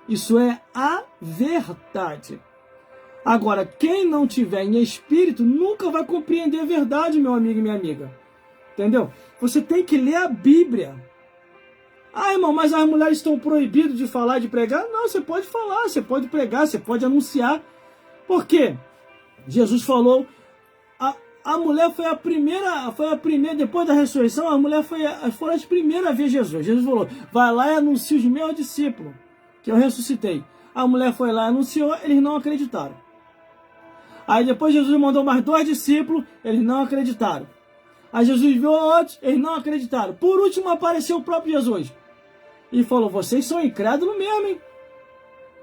Isso é a verdade. Agora, quem não tiver em espírito nunca vai compreender a verdade, meu amigo e minha amiga. Entendeu? Você tem que ler a Bíblia. Ah, irmão, mas as mulheres estão proibidas de falar, de pregar? Não, você pode falar, você pode pregar, você pode anunciar. Por quê? Jesus falou, a mulher foi a primeira, depois da ressurreição, a mulher foram as primeiras a ver Jesus. Jesus falou, vai lá e anuncia os meus discípulos, que eu ressuscitei. A mulher foi lá e anunciou, eles não acreditaram. Aí depois Jesus mandou mais 2 discípulos, eles não acreditaram. Aí Jesus viu outros, eles não acreditaram. Por último apareceu o próprio Jesus. E falou, vocês são incrédulos mesmo, hein?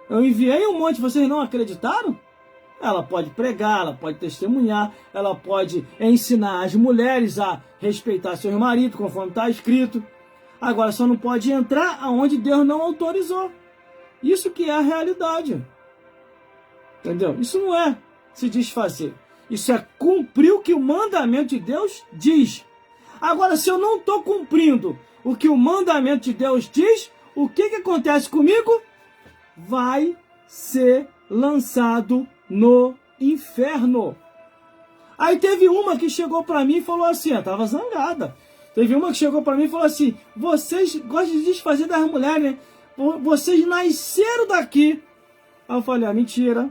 Eu enviei um monte, vocês não acreditaram? Ela pode pregar, ela pode testemunhar, ela pode ensinar as mulheres a respeitar seus maridos, conforme está escrito. Agora, só não pode entrar aonde Deus não autorizou. Isso que é a realidade. Entendeu? Isso não é se desfazer. Isso é cumprir o que o mandamento de Deus diz. Agora, se eu não estou cumprindo o que o mandamento de Deus diz, o que acontece comigo? Vai ser lançado no inferno. Aí teve uma que chegou para mim e falou assim, eu estava zangada. Teve uma que chegou para mim e falou assim, vocês gostam de desfazer das mulheres, né? Vocês nasceram daqui. Aí eu falei, mentira.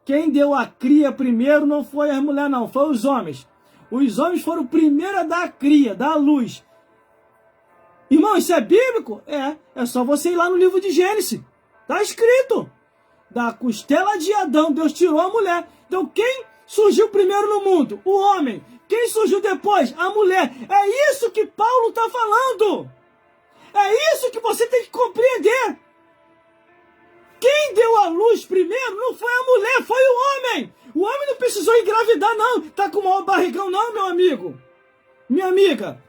Quem deu a cria primeiro não foi as mulheres não, foi os homens. Os homens foram o primeiro a dar a cria, dar a luz. Irmão, isso é bíblico? É só você ir lá no livro de Gênesis. Está escrito. Da costela de Adão, Deus tirou a mulher. Então quem surgiu primeiro no mundo? O homem. Quem surgiu depois? A mulher. É isso que Paulo está falando. É isso que você tem que compreender. Quem deu a luz primeiro não foi a mulher, foi o homem. O homem não precisou engravidar, não. Tá com o maior barrigão, não, meu amigo. Minha amiga.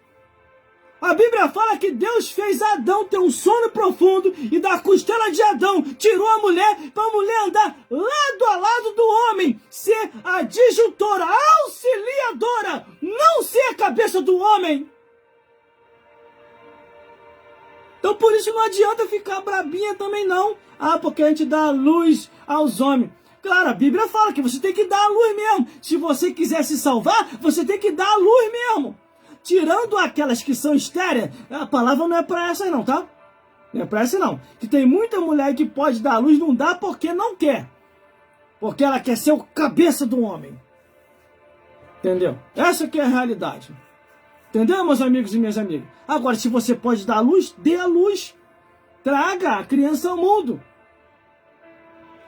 A Bíblia fala que Deus fez Adão ter um sono profundo e da costela de Adão tirou a mulher para a mulher andar lado a lado do homem, ser a disjuntora, auxiliadora, não ser a cabeça do homem. Então por isso não adianta ficar brabinha também não. Porque a gente dá a luz aos homens. Claro, a Bíblia fala que você tem que dar a luz mesmo. Se você quiser se salvar, você tem que dar a luz mesmo. Tirando aquelas que são estéreis, a palavra não é para essas não, tá? Não é para essas não. Que tem muita mulher que pode dar a luz, não dá porque não quer. Porque ela quer ser o cabeça do homem. Entendeu? Essa que é a realidade. Entendeu, meus amigos e minhas amigas? Agora, se você pode dar a luz, dê a luz. Traga a criança ao mundo.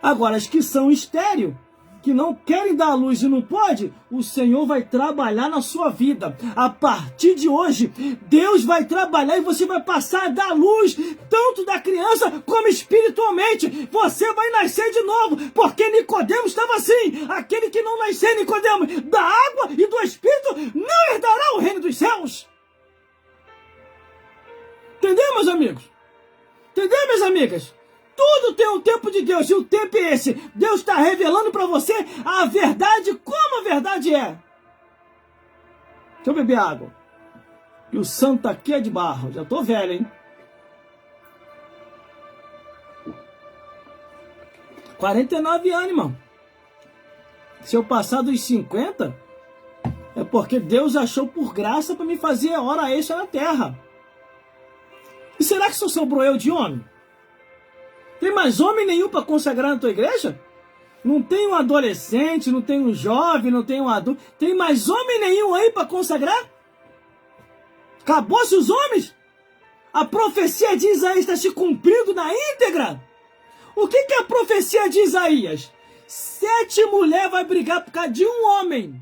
Agora, as que são estéril, que não querem dar a luz e não pode, o Senhor vai trabalhar na sua vida. A partir de hoje, Deus vai trabalhar e você vai passar a dar luz, tanto da criança como espiritualmente. Você vai nascer de novo, porque Nicodemos estava assim. Aquele que não nascer, Nicodemos, da água e do Espírito, não herdará o reino dos céus. Entendeu, meus amigos? Entendeu, minhas amigas? Tudo tem um tempo de Deus, e o tempo é esse. Deus está revelando para você a verdade, como a verdade é. Deixa eu beber água. E o santo aqui é de barro. Já tô velho, hein? 49 anos, irmão. Se eu passar dos 50, é porque Deus achou por graça para me fazer hora extra na terra. E será que só sobrou eu de homem? Tem mais homem nenhum para consagrar na tua igreja? Não tem um adolescente, não tem um jovem, não tem um adulto. Tem mais homem nenhum aí para consagrar? Acabou-se os homens? A profecia de Isaías está se cumprindo na íntegra? O que é a profecia de Isaías? 7 mulheres vai brigar por causa de um homem.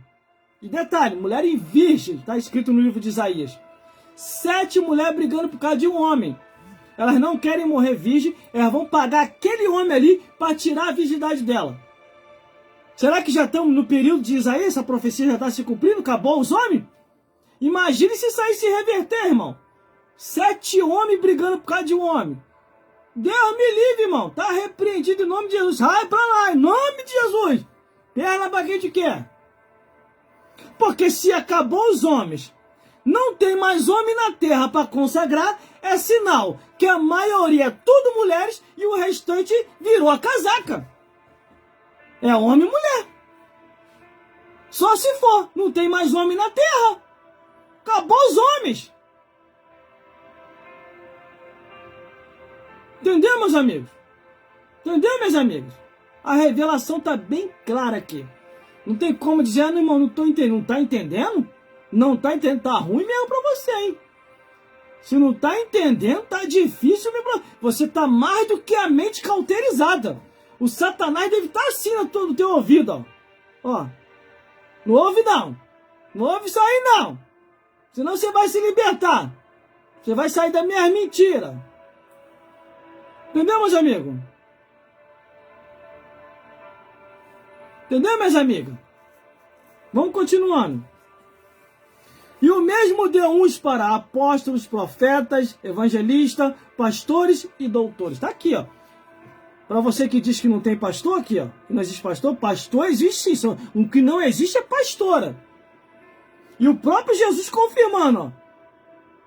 E detalhe, mulher e virgem, está escrito no livro de Isaías. 7 mulheres brigando por causa de um homem. Elas não querem morrer virgem, elas vão pagar aquele homem ali para tirar a virgindade dela. Será que já estamos no período de Isaías? Essa profecia já está se cumprindo? Acabou os homens? Imagine se isso aí se reverter, irmão. 7 homens brigando por causa de um homem. Deus me livre, irmão. Está repreendido em nome de Jesus. Sai para lá, em nome de Jesus. Perna para quem te quer. Porque se acabou os homens, não tem mais homem na terra para consagrar, é sinal que a maioria é tudo mulheres e o restante virou a casaca. É homem e mulher. Só se for, não tem mais homem na terra. Acabou os homens. Entendeu, meus amigos? Entendeu, meus amigos? A revelação está bem clara aqui. Não tem como dizer, ah, não, irmão, não tô entendendo. Não tá entendendo? Não tá entendendo. Tá ruim mesmo pra você, hein? Se não tá entendendo, tá difícil mesmo. Você tá mais do que a mente cauterizada. O Satanás deve estar assim no teu ouvido, ó. Não ouve não. Não ouve isso aí não. Senão você vai se libertar. Você vai sair da minha mentira. Entendeu, meus amigos? Entendeu, meus amigos? Vamos continuando. E o mesmo deu uns para apóstolos, profetas, evangelistas, pastores e doutores. Está aqui, ó. Para você que diz que não tem pastor, aqui, ó. Que não existe pastor, pastor existe sim. O que não existe é pastora. E o próprio Jesus confirmando, ó.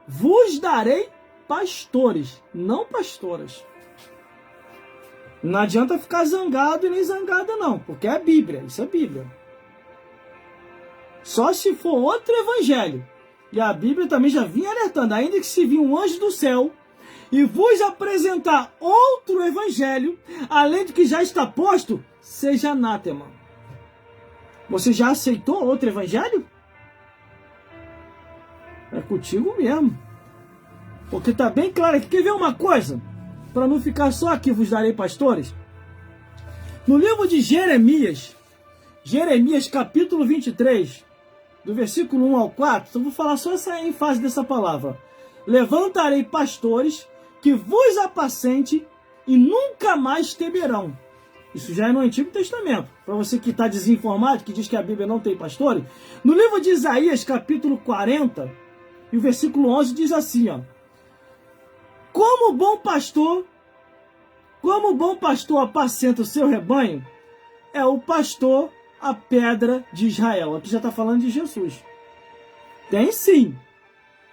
Vos darei pastores, não pastoras. Não adianta ficar zangado e nem zangada não, porque é a Bíblia, isso é Bíblia. Só se for outro evangelho. E a Bíblia também já vinha alertando, ainda que se vir um anjo do céu e vos apresentar outro evangelho, além do que já está posto, seja anátema. Você já aceitou outro evangelho? É contigo mesmo. Porque está bem claro aqui. Quer ver uma coisa? Para não ficar só aqui, vos darei pastores. No livro de Jeremias, capítulo 23, do versículo 1 ao 4, eu vou falar só essa ênfase dessa palavra. Levantarei pastores que vos apacente e nunca mais temerão. Isso já é no Antigo Testamento. Para você que está desinformado, que diz que a Bíblia não tem pastores, no livro de Isaías, capítulo 40, e o versículo 11 diz assim, ó. Como bom pastor apacenta o seu rebanho, é o pastor a pedra de Israel. Aqui já está falando de Jesus. Tem sim.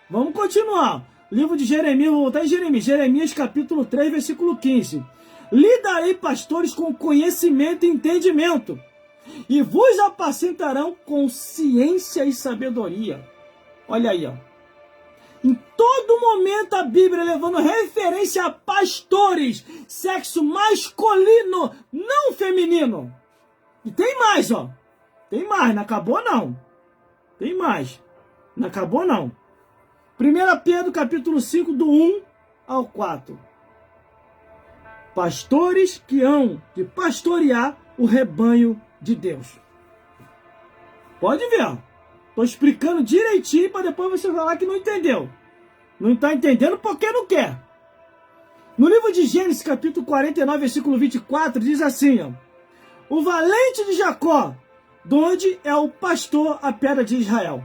Vamos continuar. Livro de Jeremias, vou voltar em Jeremias. Jeremias capítulo 3, versículo 15. Lhe darei pastores com conhecimento e entendimento, e vos apacentarão com ciência e sabedoria. Olha aí, ó. Em todo momento a Bíblia levando referência a pastores, sexo masculino, não feminino. E tem mais, ó. Tem mais, não acabou não. Tem mais. Não acabou não. 1 Pedro capítulo 5, do 1 ao 4. Pastores que hão de pastorear o rebanho de Deus. Pode ver, ó. Estou explicando direitinho para depois você falar que não entendeu. Não está entendendo porque não quer. No livro de Gênesis, capítulo 49, versículo 24, diz assim, ó. O valente de Jacó, donde é o pastor a pedra de Israel.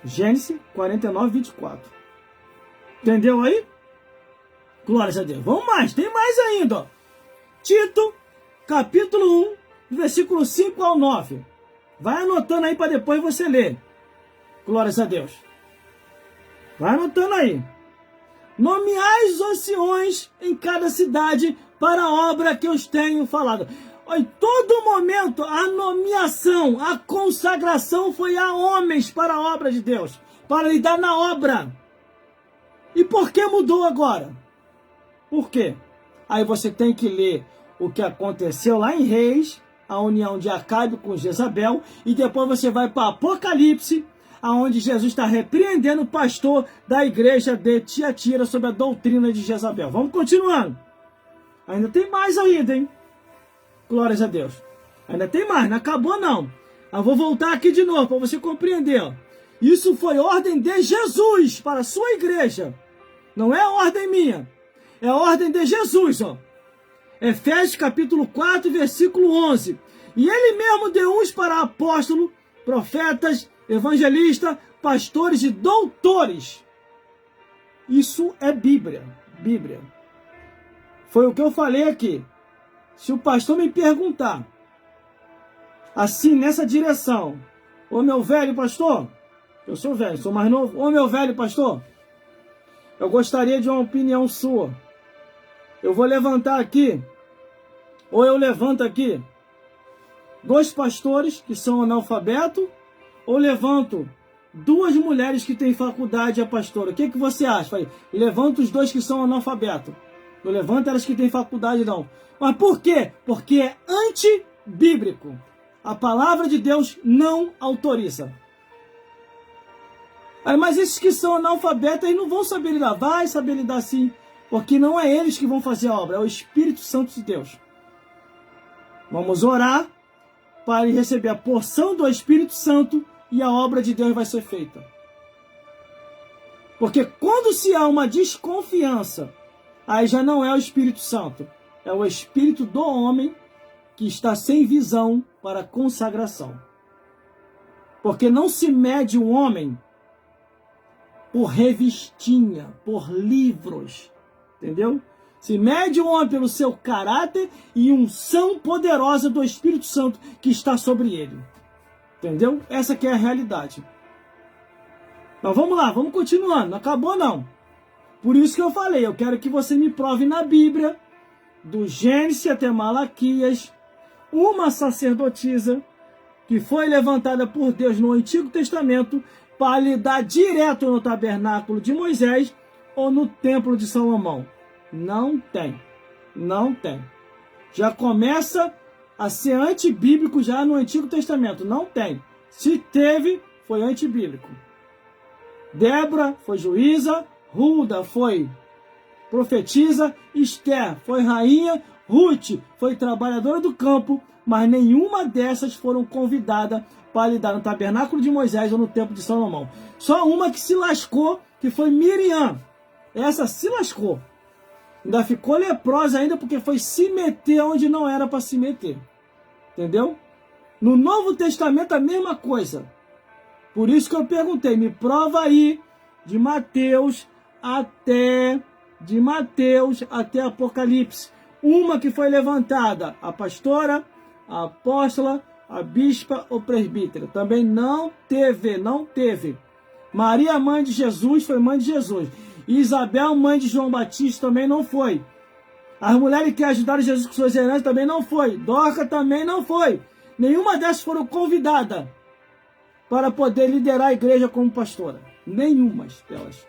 Gênesis 49, 24. Entendeu aí? Glórias a Deus. Vamos mais, tem mais ainda, ó. Tito, capítulo 1, versículo 5 ao 9. Vai anotando aí para depois você ler. Glórias a Deus. Vai anotando aí. Nomeai os anciões em cada cidade para a obra que eu tenho falado. Em todo momento, a nomeação, a consagração foi a homens para a obra de Deus. Para lidar na obra. E por que mudou agora? Por quê? Aí você tem que ler o que aconteceu lá em Reis, a união de Acabe com Jezabel, e depois você vai para Apocalipse, aonde Jesus está repreendendo o pastor da igreja de Tiatira sobre a doutrina de Jezabel. Vamos continuando. Ainda tem mais ainda, hein? Glórias a Deus. Ainda tem mais, não acabou não. Eu vou voltar aqui de novo para você compreender. Ó. Isso foi ordem de Jesus para a sua igreja. Não é ordem minha. É ordem de Jesus, ó. Efésios capítulo 4, versículo 11. E ele mesmo deu uns para apóstolos, profetas, evangelistas, pastores e doutores. Isso é Bíblia. Bíblia. Foi o que eu falei aqui. Se o pastor me perguntar, assim, nessa direção, ô meu velho pastor, eu sou velho, sou mais novo, ô meu velho pastor, eu gostaria de uma opinião sua. Eu vou levantar aqui, ou eu levanto aqui, 2 pastores que são analfabetos, ou levanto 2 mulheres que têm faculdade a pastora. O que você acha? Falei, levanta os 2 que são analfabetos. Não levanta elas que têm faculdade, não. Mas por quê? Porque é antibíblico. A palavra de Deus não autoriza. Mas esses que são analfabetos, eles não vão saber lidar. Vai saber lidar sim, porque não é eles que vão fazer a obra, é o Espírito Santo de Deus. Vamos orar para receber a porção do Espírito Santo e a obra de Deus vai ser feita. Porque quando se há uma desconfiança, aí já não é o Espírito Santo, é o espírito do homem que está sem visão para a consagração. Porque não se mede o homem por revistinha, por livros, entendeu? Se mede o homem pelo seu caráter e unção poderosa do Espírito Santo que está sobre ele. Entendeu? Essa que é a realidade. Então vamos lá, vamos continuando. Não acabou não. Por isso que eu falei, eu quero que você me prove na Bíblia, do Gênesis até Malaquias, uma sacerdotisa que foi levantada por Deus no Antigo Testamento para lidar direto no tabernáculo de Moisés ou no templo de Salomão. Não tem. Não tem. Já começa a ser antibíblico já no Antigo Testamento. Não tem. Se teve, foi antibíblico. Débora foi juíza, Hulda foi profetisa, Esther foi rainha, Ruth foi trabalhadora do campo, mas nenhuma dessas foram convidadas para lidar no tabernáculo de Moisés ou no templo de Salomão. Só uma que se lascou, que foi Miriam. Essa se lascou. Ainda ficou leprosa ainda porque foi se meter onde não era para se meter. Entendeu? No Novo Testamento a mesma coisa. Por isso que eu perguntei, me prova aí de Mateus até Apocalipse. Uma que foi levantada, a pastora, a apóstola, a bispa ou presbítera. Também não teve. Maria, mãe de Jesus, foi mãe de Jesus. E Isabel, mãe de João Batista, também não foi. As mulheres que ajudaram Jesus com suas heranças também não foi. Dorca também não foi. Nenhuma dessas foram convidadas para poder liderar a igreja como pastora. Nenhuma delas.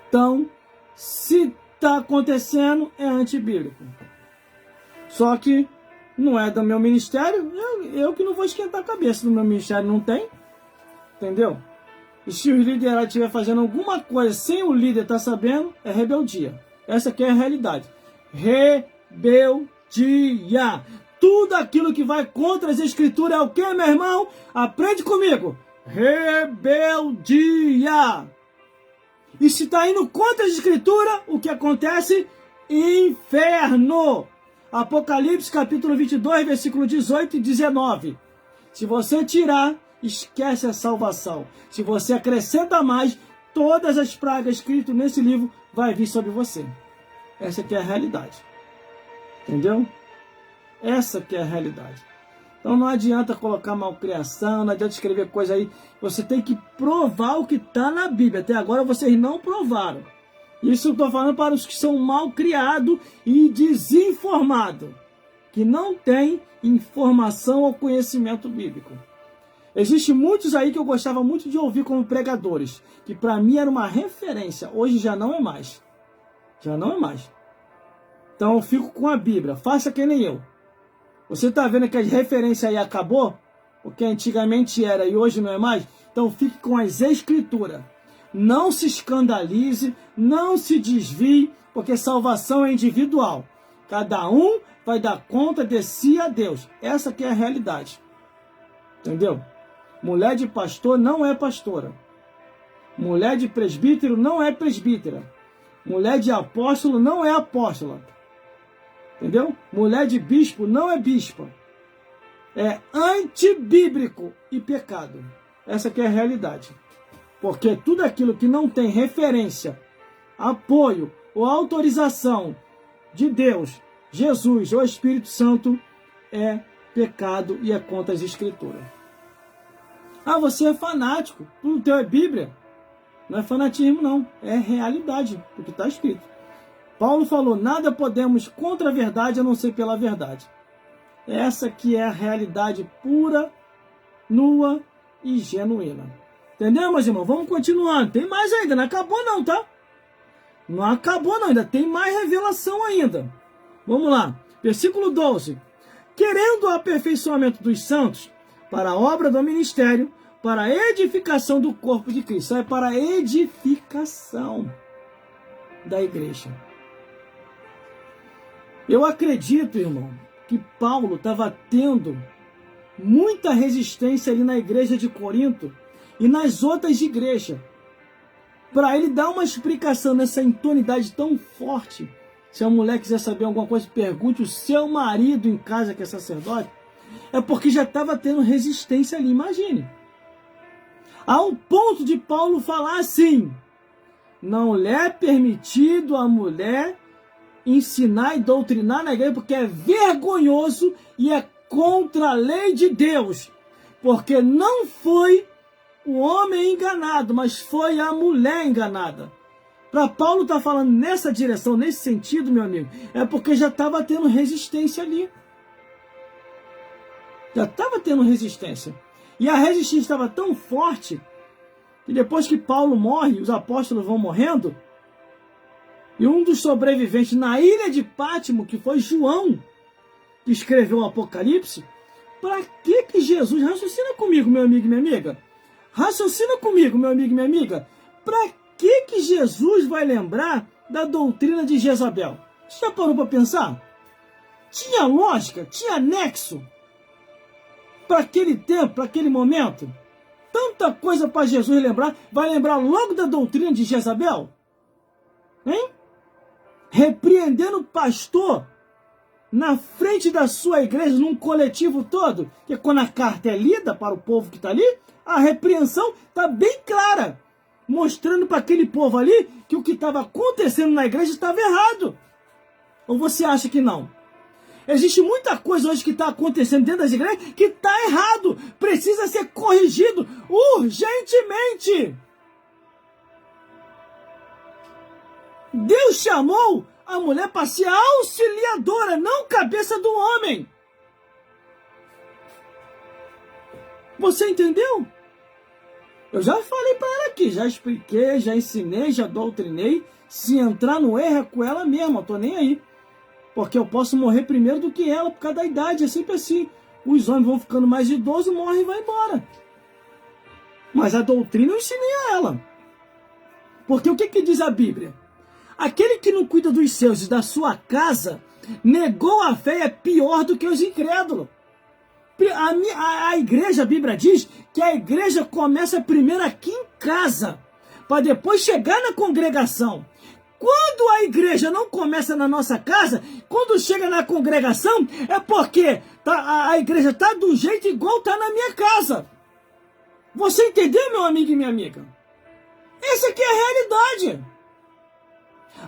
Então, se está acontecendo, é antibíblico. Só que não é do meu ministério, eu que não vou esquentar a cabeça do meu ministério, não tem. Entendeu? E se o líder estiver fazendo alguma coisa sem o líder estar sabendo, é rebeldia. Essa aqui é a realidade. Rebeldia. Tudo aquilo que vai contra as escrituras é o que, meu irmão? Aprende comigo. Rebeldia. E se está indo contra as escrituras, o que acontece? Inferno. Apocalipse capítulo 22, versículo 18 e 19. Se você tirar, esquece a salvação. Se você acrescenta mais, todas as pragas escritas nesse livro vai vir sobre você. Essa que é a realidade. Entendeu? Essa que é a realidade. Então não adianta colocar malcriação, não adianta escrever coisa aí. Você tem que provar o que está na Bíblia. Até agora vocês não provaram. Isso eu estou falando para os que são mal criados e desinformados, que não têm informação ou conhecimento bíblico. Existem muitos aí que eu gostava muito de ouvir como pregadores, que para mim era uma referência. Hoje já não é mais. Já não é mais. Então eu fico com a Bíblia. Faça que nem eu. Você está vendo que a referência aí acabou? Porque antigamente era e hoje não é mais? Então fique com as escrituras. Não se escandalize, não se desvie, porque salvação é individual. Cada um vai dar conta de si a Deus. Essa que é a realidade. Entendeu? Mulher de pastor não é pastora. Mulher de presbítero não é presbítera. Mulher de apóstolo não é apóstola. Entendeu? Mulher de bispo não é bispa. É antibíblico e pecado. Essa que é a realidade. Porque tudo aquilo que não tem referência, apoio ou autorização de Deus, Jesus ou Espírito Santo é pecado e é contra as Escrituras. Ah, você é fanático, tudo teu é Bíblia. Não é fanatismo não, é realidade, o que está escrito. Paulo falou, nada podemos contra a verdade a não ser pela verdade. Essa que é a realidade pura, nua e genuína. Entendeu, meus irmãos? Vamos continuando. Tem mais ainda, não acabou não, tá? Não acabou não, ainda tem mais revelação ainda. Vamos lá. Versículo 12. querendo o aperfeiçoamento dos santos para a obra do ministério, para a edificação do corpo de Cristo. É para a edificação da igreja. Eu acredito, irmão, que Paulo estava tendo muita resistência ali na igreja de Corinto e nas outras igrejas. Para ele dar uma explicação nessa intonidade tão forte. Se a mulher quiser saber alguma coisa, pergunte o seu marido em casa que é sacerdote. É porque já estava tendo resistência ali, imagine. Ao ponto de Paulo falar assim: não lhe é permitido a mulher ensinar e doutrinar na igreja, porque é vergonhoso e é contra a lei de Deus. Porque não foi o homem enganado, mas foi a mulher enganada. Para Paulo estar falando nessa direção, nesse sentido, meu amigo, é porque já estava tendo resistência ali. Já estava tendo resistência. E a resistência estava tão forte que depois que Paulo morre, os apóstolos vão morrendo, e um dos sobreviventes na ilha de Pátimo, que foi João, que escreveu o Apocalipse, para que Jesus, raciocina comigo, meu amigo e minha amiga, raciocina comigo, meu amigo e minha amiga, para que Jesus vai lembrar da doutrina de Jezabel? Você já parou para pensar? Tinha lógica, tinha nexo para aquele tempo, para aquele momento? Tanta coisa para Jesus lembrar, vai lembrar logo da doutrina de Jezabel? Hein? Repreendendo o pastor na frente da sua igreja, num coletivo todo, que quando a carta é lida para o povo que está ali, a repreensão está bem clara, mostrando para aquele povo ali que o que estava acontecendo na igreja estava errado. Ou você acha que não? Existe muita coisa hoje que está acontecendo dentro das igrejas que está errado, precisa ser corrigido urgentemente. Deus chamou a mulher para ser auxiliadora, não cabeça do homem. Você entendeu? Eu já falei para ela aqui, já expliquei, já ensinei, já doutrinei. Se entrar no erro é com ela mesma, eu tô nem aí. Porque eu posso morrer primeiro do que ela, por causa da idade, é sempre assim. Os homens vão ficando mais idosos, morrem e vai embora. Mas a doutrina eu ensinei a ela. Porque o que diz a Bíblia? Aquele que não cuida dos seus e da sua casa, negou a fé, é pior do que os incrédulos. A igreja, a Bíblia diz que a igreja começa primeiro aqui em casa, para depois chegar na congregação. Quando a igreja não começa na nossa casa, quando chega na congregação, é porque a igreja está do jeito igual está na minha casa. Você entendeu, meu amigo e minha amiga? Essa aqui é a realidade.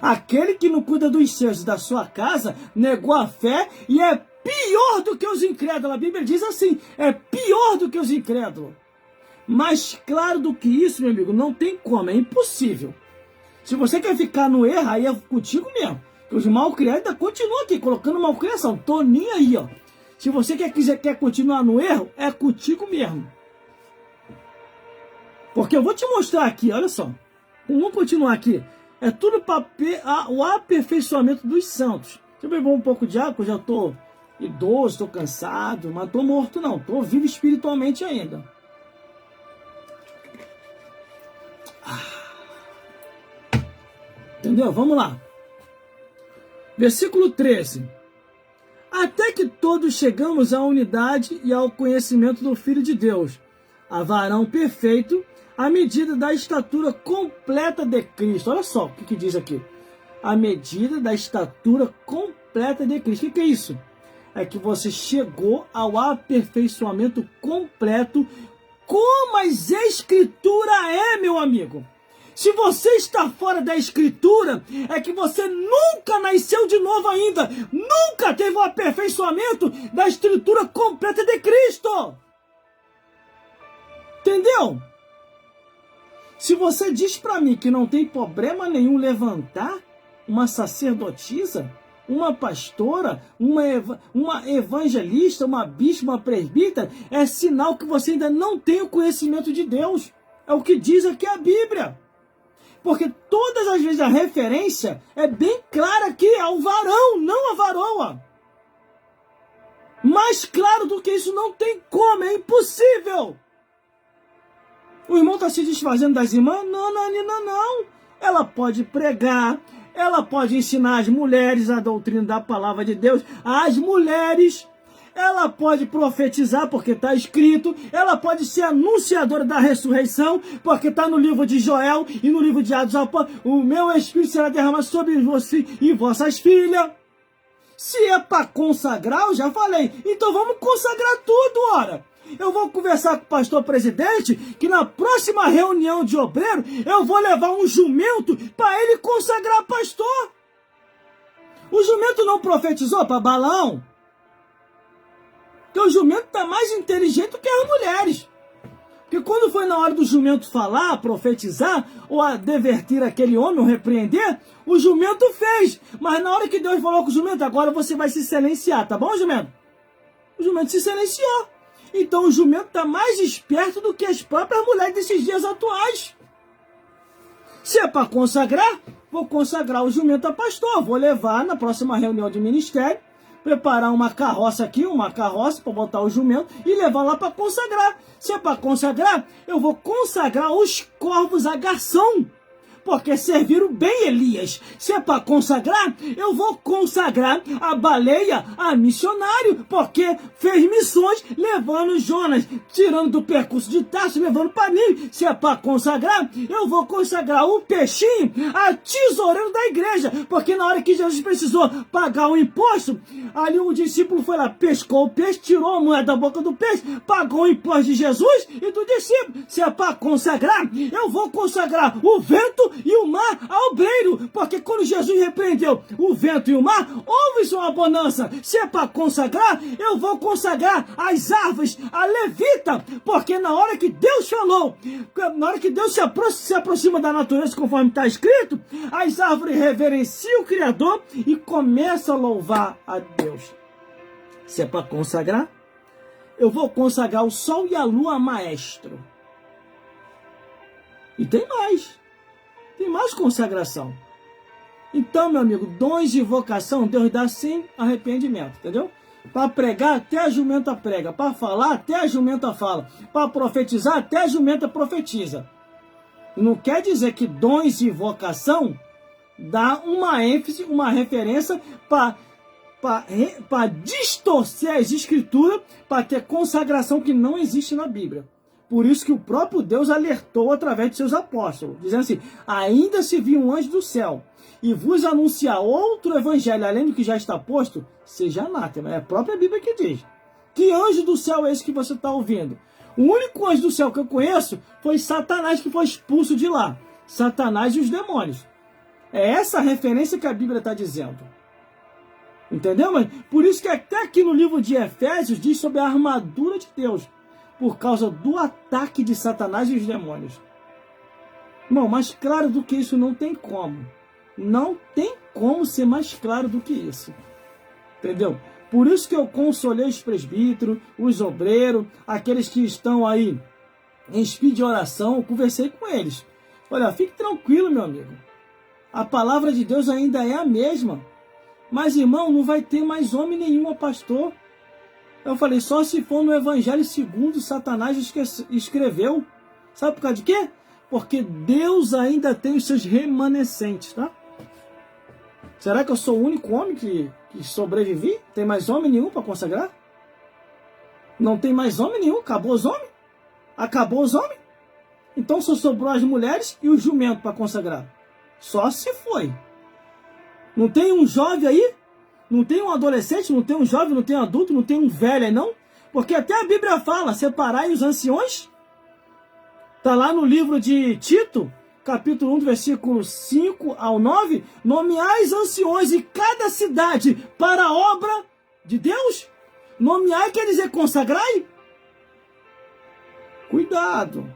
Aquele que não cuida dos seus e da sua casa, negou a fé e é pior do que os incrédulos. A Bíblia diz assim, é pior do que os incrédulos. Mais claro do que isso, meu amigo, não tem como, é impossível. Se você quer ficar no erro, aí é contigo mesmo. Porque os malcriados ainda continuam aqui, colocando malcriação. Tô nem aí, ó. Se você quer continuar no erro, é contigo mesmo. Porque eu vou te mostrar aqui, olha só. Vamos continuar aqui. É tudo para o aperfeiçoamento dos santos. Deixa eu beber um pouco de água, eu já estou idoso, estou cansado, mas estou morto não. Estou vivo espiritualmente ainda. Entendeu? Vamos lá. Versículo 13. Até que todos chegamos à unidade e ao conhecimento do Filho de Deus, a varão perfeito, à medida da estatura completa de Cristo. Olha só o que diz aqui. A medida da estatura completa de Cristo. O que é isso? É que você chegou ao aperfeiçoamento completo, como as Escrituras é, meu amigo. Se você está fora da Escritura, é que você nunca nasceu de novo ainda. Nunca teve o aperfeiçoamento da estrutura completa de Cristo. Entendeu? Se você diz para mim que não tem problema nenhum levantar uma sacerdotisa, uma pastora, uma evangelista, uma bispa, uma presbítera, é sinal que você ainda não tem o conhecimento de Deus. É o que diz aqui a Bíblia. Porque todas as vezes a referência é bem clara aqui ao varão, não à varoa. Mais claro do que isso não tem como, é impossível. O irmão está se desfazendo das irmãs? Não, Nina, não. Ela pode pregar, ela pode ensinar as mulheres a doutrina da palavra de Deus, as mulheres. Ela pode profetizar, porque está escrito. Ela pode ser anunciadora da ressurreição, porque está no livro de Joel e no livro de Atos. O meu Espírito será derramado sobre você e vossas filhas. Se é para consagrar, eu já falei. Então vamos consagrar tudo, ora. Eu vou conversar com o pastor presidente que na próxima reunião de obreiro eu vou levar um jumento para ele consagrar pastor. O jumento não profetizou para Balaão? Porque o jumento está mais inteligente do que as mulheres. Porque quando foi na hora do jumento falar, profetizar, ou advertir aquele homem, ou repreender, o jumento fez. Mas na hora que Deus falou com o jumento, agora você vai se silenciar, tá bom, jumento? O jumento se silenciou. Então o jumento está mais esperto do que as próprias mulheres desses dias atuais. Se é para consagrar, vou consagrar o jumento a pastor. Vou levar na próxima reunião de ministério, preparar uma carroça aqui, para botar o jumento e levar lá para consagrar. Se é para consagrar, eu vou consagrar os corvos a garção, porque serviram bem Elias. Se é para consagrar, eu vou consagrar a baleia a missionário, porque fez missões levando Jonas, tirando do percurso de Tarso, levando para Nínive. Se é para consagrar, eu vou consagrar o peixinho a tesoureiro da igreja, porque na hora que Jesus precisou pagar o imposto, ali o discípulo foi lá, pescou o peixe, tirou a moeda da boca do peixe, pagou o imposto de Jesus e do discípulo. Se é para consagrar, eu vou consagrar o vento e o mar ao obreiro, porque quando Jesus repreendeu o vento e o mar, houve uma bonança. Se é para consagrar, eu vou consagrar as árvores, a levita, porque na hora que Deus falou, na hora que Deus se aproxima da natureza, conforme está escrito, as árvores reverenciam o Criador e começam a louvar a Deus. Se é para consagrar, eu vou consagrar o sol e a lua maestro. E tem mais. Tem mais consagração. Então, meu amigo, dons de vocação, Deus dá sem arrependimento, entendeu? Para pregar, até a jumenta prega. Para falar, até a jumenta fala. Para profetizar, até a jumenta profetiza. Não quer dizer que dons de vocação dá uma ênfase, uma referência para distorcer as escrituras, para ter consagração que não existe na Bíblia. Por isso que o próprio Deus alertou através de seus apóstolos, dizendo assim: ainda se vir um anjo do céu e vos anunciar outro evangelho além do que já está posto, seja anátema. É a própria Bíblia que diz. Que anjo do céu é esse que você está ouvindo? O único anjo do céu que eu conheço foi Satanás, que foi expulso de lá. Satanás e os demônios. É essa a referência que a Bíblia está dizendo. Entendeu? Mas por isso que até aqui no livro de Efésios diz sobre a armadura de Deus, por causa do ataque de Satanás e os demônios. Irmão, mais claro do que isso não tem como. Não tem como ser mais claro do que isso. Entendeu? Por isso que eu consolei os presbíteros, os obreiros, aqueles que estão aí em espírito de oração, eu conversei com eles. Olha, fique tranquilo, meu amigo. A palavra de Deus ainda é a mesma. Mas, irmão, não vai ter mais homem nenhum, pastor. Eu falei, só se for no Evangelho segundo Satanás escreveu. Sabe por causa de quê? Porque Deus ainda tem os seus remanescentes, tá? Será que eu sou o único homem que sobrevivi? Tem mais homem nenhum para consagrar? Não tem mais homem nenhum? Acabou os homens? Acabou os homens? Então só sobrou as mulheres e o jumento para consagrar. Só se foi. Não tem um jovem aí? Não tem um adolescente, não tem um jovem, não tem um adulto, não tem um velho aí, não? Porque até a Bíblia fala, separai os anciões. Está lá no livro de Tito, capítulo 1, versículo 5 ao 9. Nomeais anciões em cada cidade para a obra de Deus. Nomeai quer dizer consagrai. Cuidado,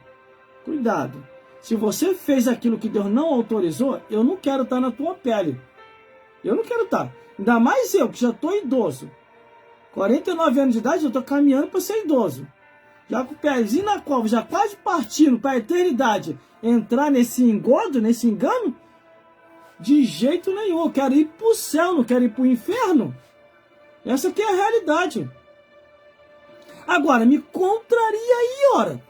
cuidado. Se você fez aquilo que Deus não autorizou, eu não quero estar na tua pele. Eu não quero estar. Ainda mais eu, que já estou idoso. 49 anos de idade, eu estou caminhando para ser idoso. Já com o pezinho na cova, já quase partindo para a eternidade. Entrar nesse engodo, nesse engano? De jeito nenhum. Eu quero ir para o céu, não quero ir para o inferno. Essa aqui é a realidade. Agora, me contraria aí, ora.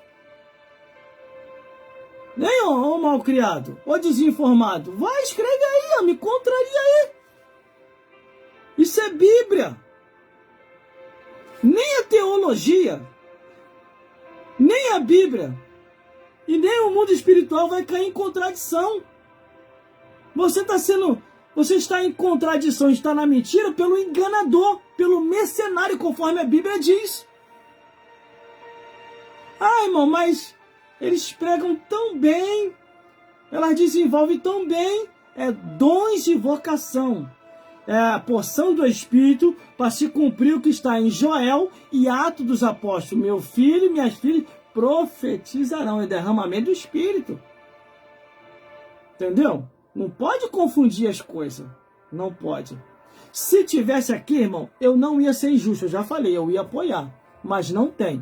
Nem ô malcriado, ô desinformado. Vai, escreve aí, ó, me contraria aí. Isso é Bíblia. Nem a teologia, nem a Bíblia e nem o mundo espiritual vai cair em contradição. Você está em contradição, está na mentira pelo enganador, pelo mercenário, conforme a Bíblia diz. Ah, irmão, mas eles pregam tão bem, elas desenvolvem tão bem, dons de vocação. É a porção do Espírito para se cumprir o que está em Joel e Atos dos Apóstolos. Meu filho e minhas filhas profetizarão, é derramamento do Espírito. Entendeu? Não pode confundir as coisas. Não pode. Se tivesse aqui, irmão, eu não ia ser injusto. Eu já falei, eu ia apoiar. Mas não tem.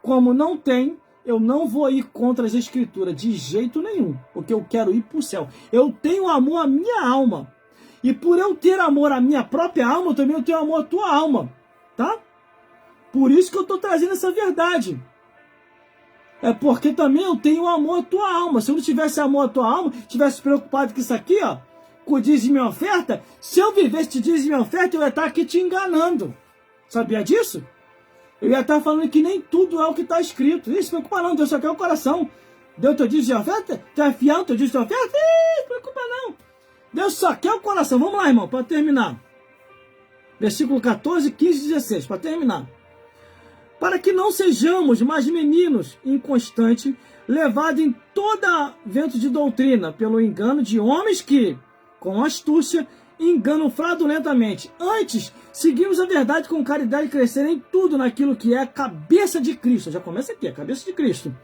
Como não tem, eu não vou ir contra as Escrituras de jeito nenhum. Porque eu quero ir para o céu. Eu tenho amor à minha alma. E por eu ter amor à minha própria alma, também eu tenho amor à tua alma. Tá? Por isso que eu estou trazendo essa verdade. É porque também eu tenho amor à tua alma. Se eu não tivesse amor à tua alma, tivesse preocupado com isso aqui, ó, com o dízimo e oferta, se eu vivesse de dízimo e oferta, eu ia estar aqui te enganando. Sabia disso? Eu ia estar falando que nem tudo é o que está escrito. Isso, não preocupa não, Deus só quer o coração. Deu teu dízimo e oferta? Tu é fiel, teu dízimo e oferta? Não preocupa não. Deus só quer o coração. Vamos lá, irmão, para terminar. Versículo 14, 15 e 16, para terminar. Para que não sejamos mais meninos inconstantes, levados em toda vento de doutrina, pelo engano de homens que, com astúcia, enganam fraudulentamente. Antes, seguimos a verdade com caridade e crescer em tudo naquilo que é a cabeça de Cristo. Já começa aqui, a cabeça de Cristo.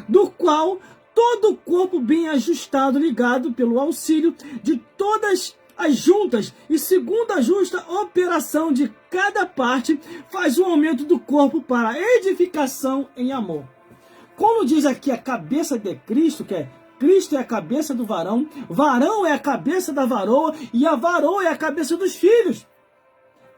Do qual todo o corpo bem ajustado, ligado pelo auxílio de todas as juntas e segundo a justa operação de cada parte, faz o aumento do corpo para a edificação em amor. Como diz aqui a cabeça de Cristo, que é Cristo é a cabeça do varão, varão é a cabeça da varoa e a varoa é a cabeça dos filhos.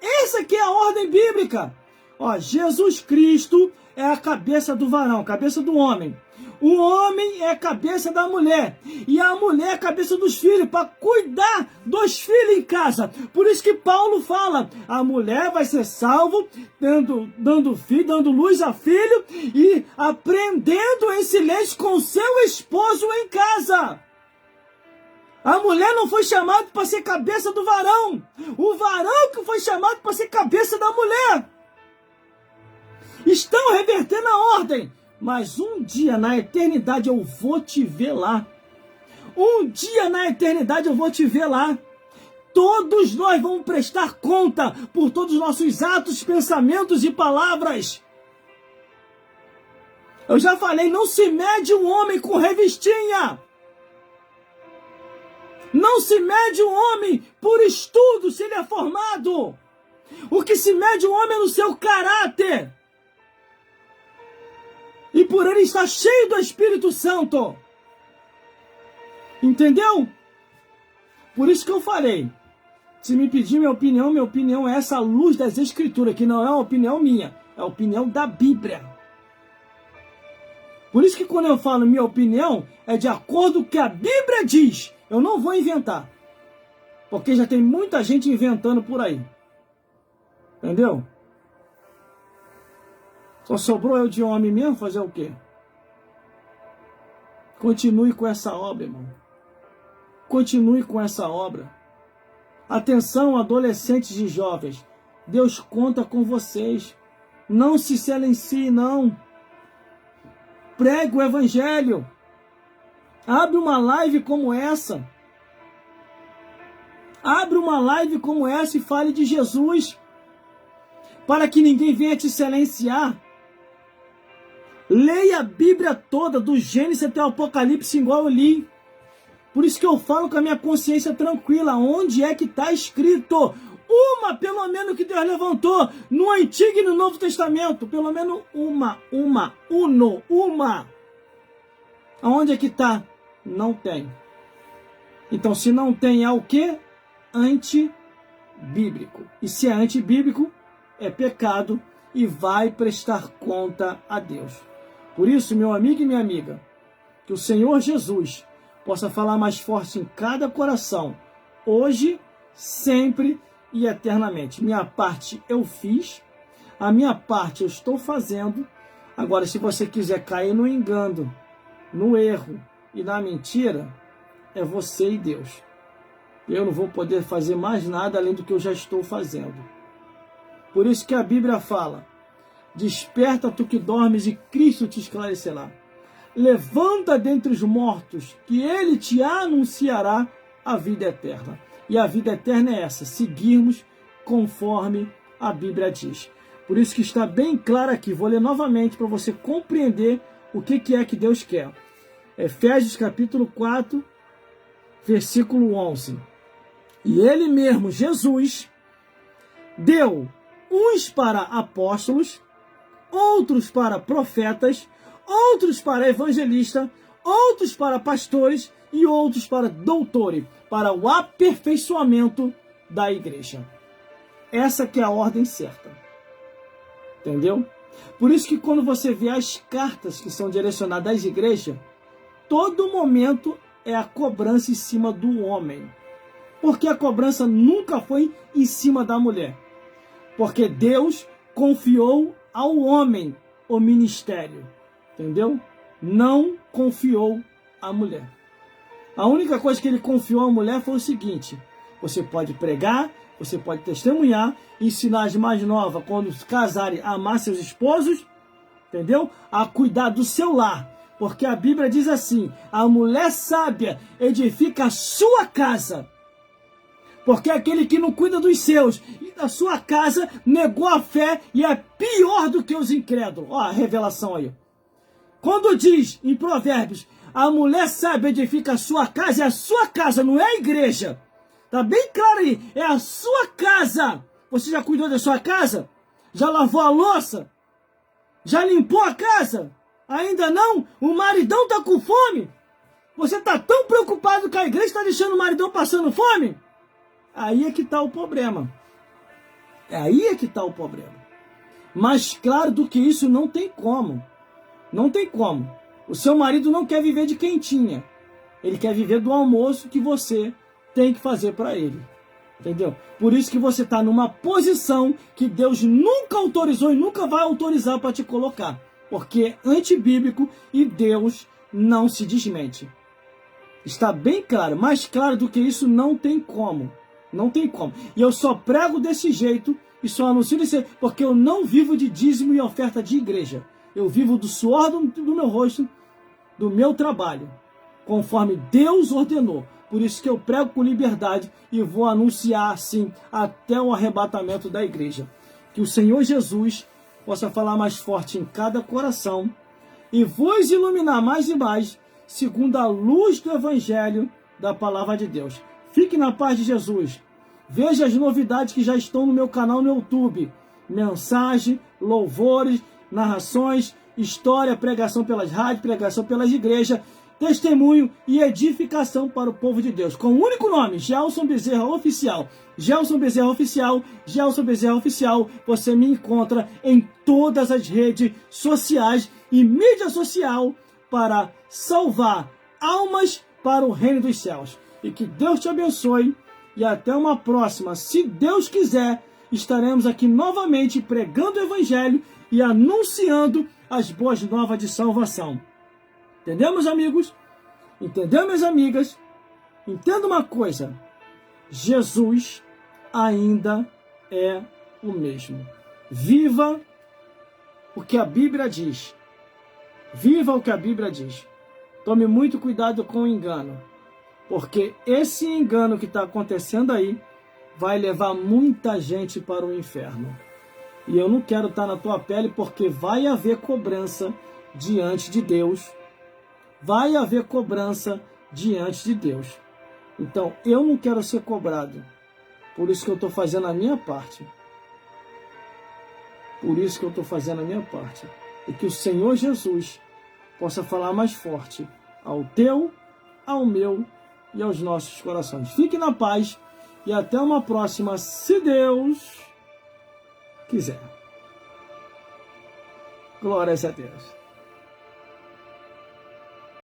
Essa aqui é a ordem bíblica. Ó, Jesus Cristo é a cabeça do varão, cabeça do homem. O homem é a cabeça da mulher. E a mulher é a cabeça dos filhos, para cuidar dos filhos em casa. Por isso que Paulo fala, a mulher vai ser salvo, dando luz a filho e aprendendo em silêncio com seu esposo em casa. A mulher não foi chamada para ser cabeça do varão. O varão que foi chamado para ser cabeça da mulher. Estão revertendo a ordem. Mas um dia na eternidade eu vou te ver lá. Um dia na eternidade eu vou te ver lá. Todos nós vamos prestar conta por todos os nossos atos, pensamentos e palavras. Eu já falei, não se mede um homem com revistinha. Não se mede um homem por estudo, se ele é formado. O que se mede um homem é no seu caráter. E por ele estar cheio do Espírito Santo. Entendeu? Por isso que eu falei. Se me pedir minha opinião é essa luz das Escrituras, que não é uma opinião minha, é a opinião da Bíblia. Por isso que quando eu falo minha opinião, é de acordo com o que a Bíblia diz. Eu não vou inventar. Porque já tem muita gente inventando por aí. Entendeu? Só sobrou eu de homem mesmo, fazer o quê? Continue com essa obra, irmão. Continue com essa obra. Atenção, adolescentes e jovens. Deus conta com vocês. Não se silencie, não. Pregue o Evangelho. Abre uma live como essa. Abre uma live como essa e fale de Jesus. Para que ninguém venha te silenciar. Leia a Bíblia toda, do Gênesis até o Apocalipse, igual eu li. Por isso que eu falo com a minha consciência tranquila. Onde é que está escrito? Uma, pelo menos, que Deus levantou no Antigo e no Novo Testamento. Pelo menos uma. Aonde é que está? Não tem. Então, se não tem, é o quê? Antibíblico. E se é antibíblico, é pecado. e vai prestar conta a Deus. Por isso, meu amigo e minha amiga, que o Senhor Jesus possa falar mais forte em cada coração, hoje, sempre e eternamente. Minha parte eu fiz, a minha parte eu estou fazendo. Agora, se você quiser cair no engano, no erro e na mentira, é você e Deus. Eu não vou poder fazer mais nada além do que eu já estou fazendo. Por isso que a Bíblia fala: desperta tu que dormes e Cristo te esclarecerá. Levanta dentre os mortos, que Ele te anunciará a vida eterna. E a vida eterna é essa: seguirmos conforme a Bíblia diz. Por isso que está bem claro aqui, vou ler novamente para você compreender o que é que Deus quer. Efésios capítulo 4, versículo 11. E Ele mesmo, Jesus, deu uns para apóstolos, outros para profetas, outros para evangelistas, outros para pastores e outros para doutores, para o aperfeiçoamento da igreja. Essa que é a ordem certa. Entendeu? Por isso que quando você vê as cartas que são direcionadas às igrejas, todo momento é a cobrança em cima do homem. Porque a cobrança nunca foi em cima da mulher. Porque Deus confiou ao homem o ministério. Entendeu? Não confiou à mulher. A única coisa que ele confiou à mulher foi o seguinte: você pode pregar, você pode testemunhar, ensinar as mais novas, quando se casarem, a amar seus esposos, entendeu? A cuidar do seu lar. Porque a Bíblia diz assim: a mulher sábia edifica a sua casa. Porque aquele que não cuida dos seus e da sua casa negou a fé e é pior do que os incrédulos. Ó, a revelação aí. Quando diz em Provérbios: a mulher sábia edifica a sua casa, é a sua casa, não é a igreja. Tá bem claro aí, é a sua casa. Você já cuidou da sua casa? Já lavou a louça? Já limpou a casa? Ainda não? O maridão tá com fome? Você tá tão preocupado que a igreja está deixando o maridão passando fome? Aí é que tá o problema. Aí é que tá o problema. Mais claro do que isso não tem como. Não tem como. O seu marido não quer viver de quentinha. Ele quer viver do almoço que você tem que fazer para ele. Entendeu? Por isso que você está numa posição que Deus nunca autorizou e nunca vai autorizar para te colocar. Porque é antibíblico e Deus não se desmente. Está bem claro. Mais claro do que isso não tem como. Não tem como. E eu só prego desse jeito e só anuncio desse jeito porque eu não vivo de dízimo e oferta de igreja. Eu vivo do suor do meu rosto, do meu trabalho, conforme Deus ordenou. Por isso que eu prego com liberdade e vou anunciar assim até o arrebatamento da igreja. Que o Senhor Jesus possa falar mais forte em cada coração e vos iluminar mais e mais, segundo a luz do Evangelho da Palavra de Deus. Fique na paz de Jesus. Veja as novidades que já estão no meu canal no YouTube. Mensagem, louvores, narrações, história, pregação pelas rádios, pregação pelas igrejas, testemunho e edificação para o povo de Deus. Com o único nome, Gelson Bezerra Oficial. Gelson Bezerra Oficial, Gelson Bezerra Oficial. Você me encontra em todas as redes sociais e mídia social para salvar almas para o reino dos céus. E que Deus te abençoe e até uma próxima. Se Deus quiser, estaremos aqui novamente pregando o Evangelho e anunciando as boas novas de salvação. Entendeu, meus amigos? Entendeu, minhas amigas? Entenda uma coisa: Jesus ainda é o mesmo. Viva o que a Bíblia diz. Viva o que a Bíblia diz. Tome muito cuidado com o engano, porque esse engano que está acontecendo aí vai levar muita gente para o inferno. E eu não quero estar na tua pele, porque vai haver cobrança diante de Deus. Vai haver cobrança diante de Deus. Então, eu não quero ser cobrado. Por isso que eu estou fazendo a minha parte. Por isso que eu estou fazendo a minha parte. E que o Senhor Jesus possa falar mais forte ao teu, ao meu e aos nossos corações. Fique na paz e até uma próxima, se Deus quiser. Glórias a Deus.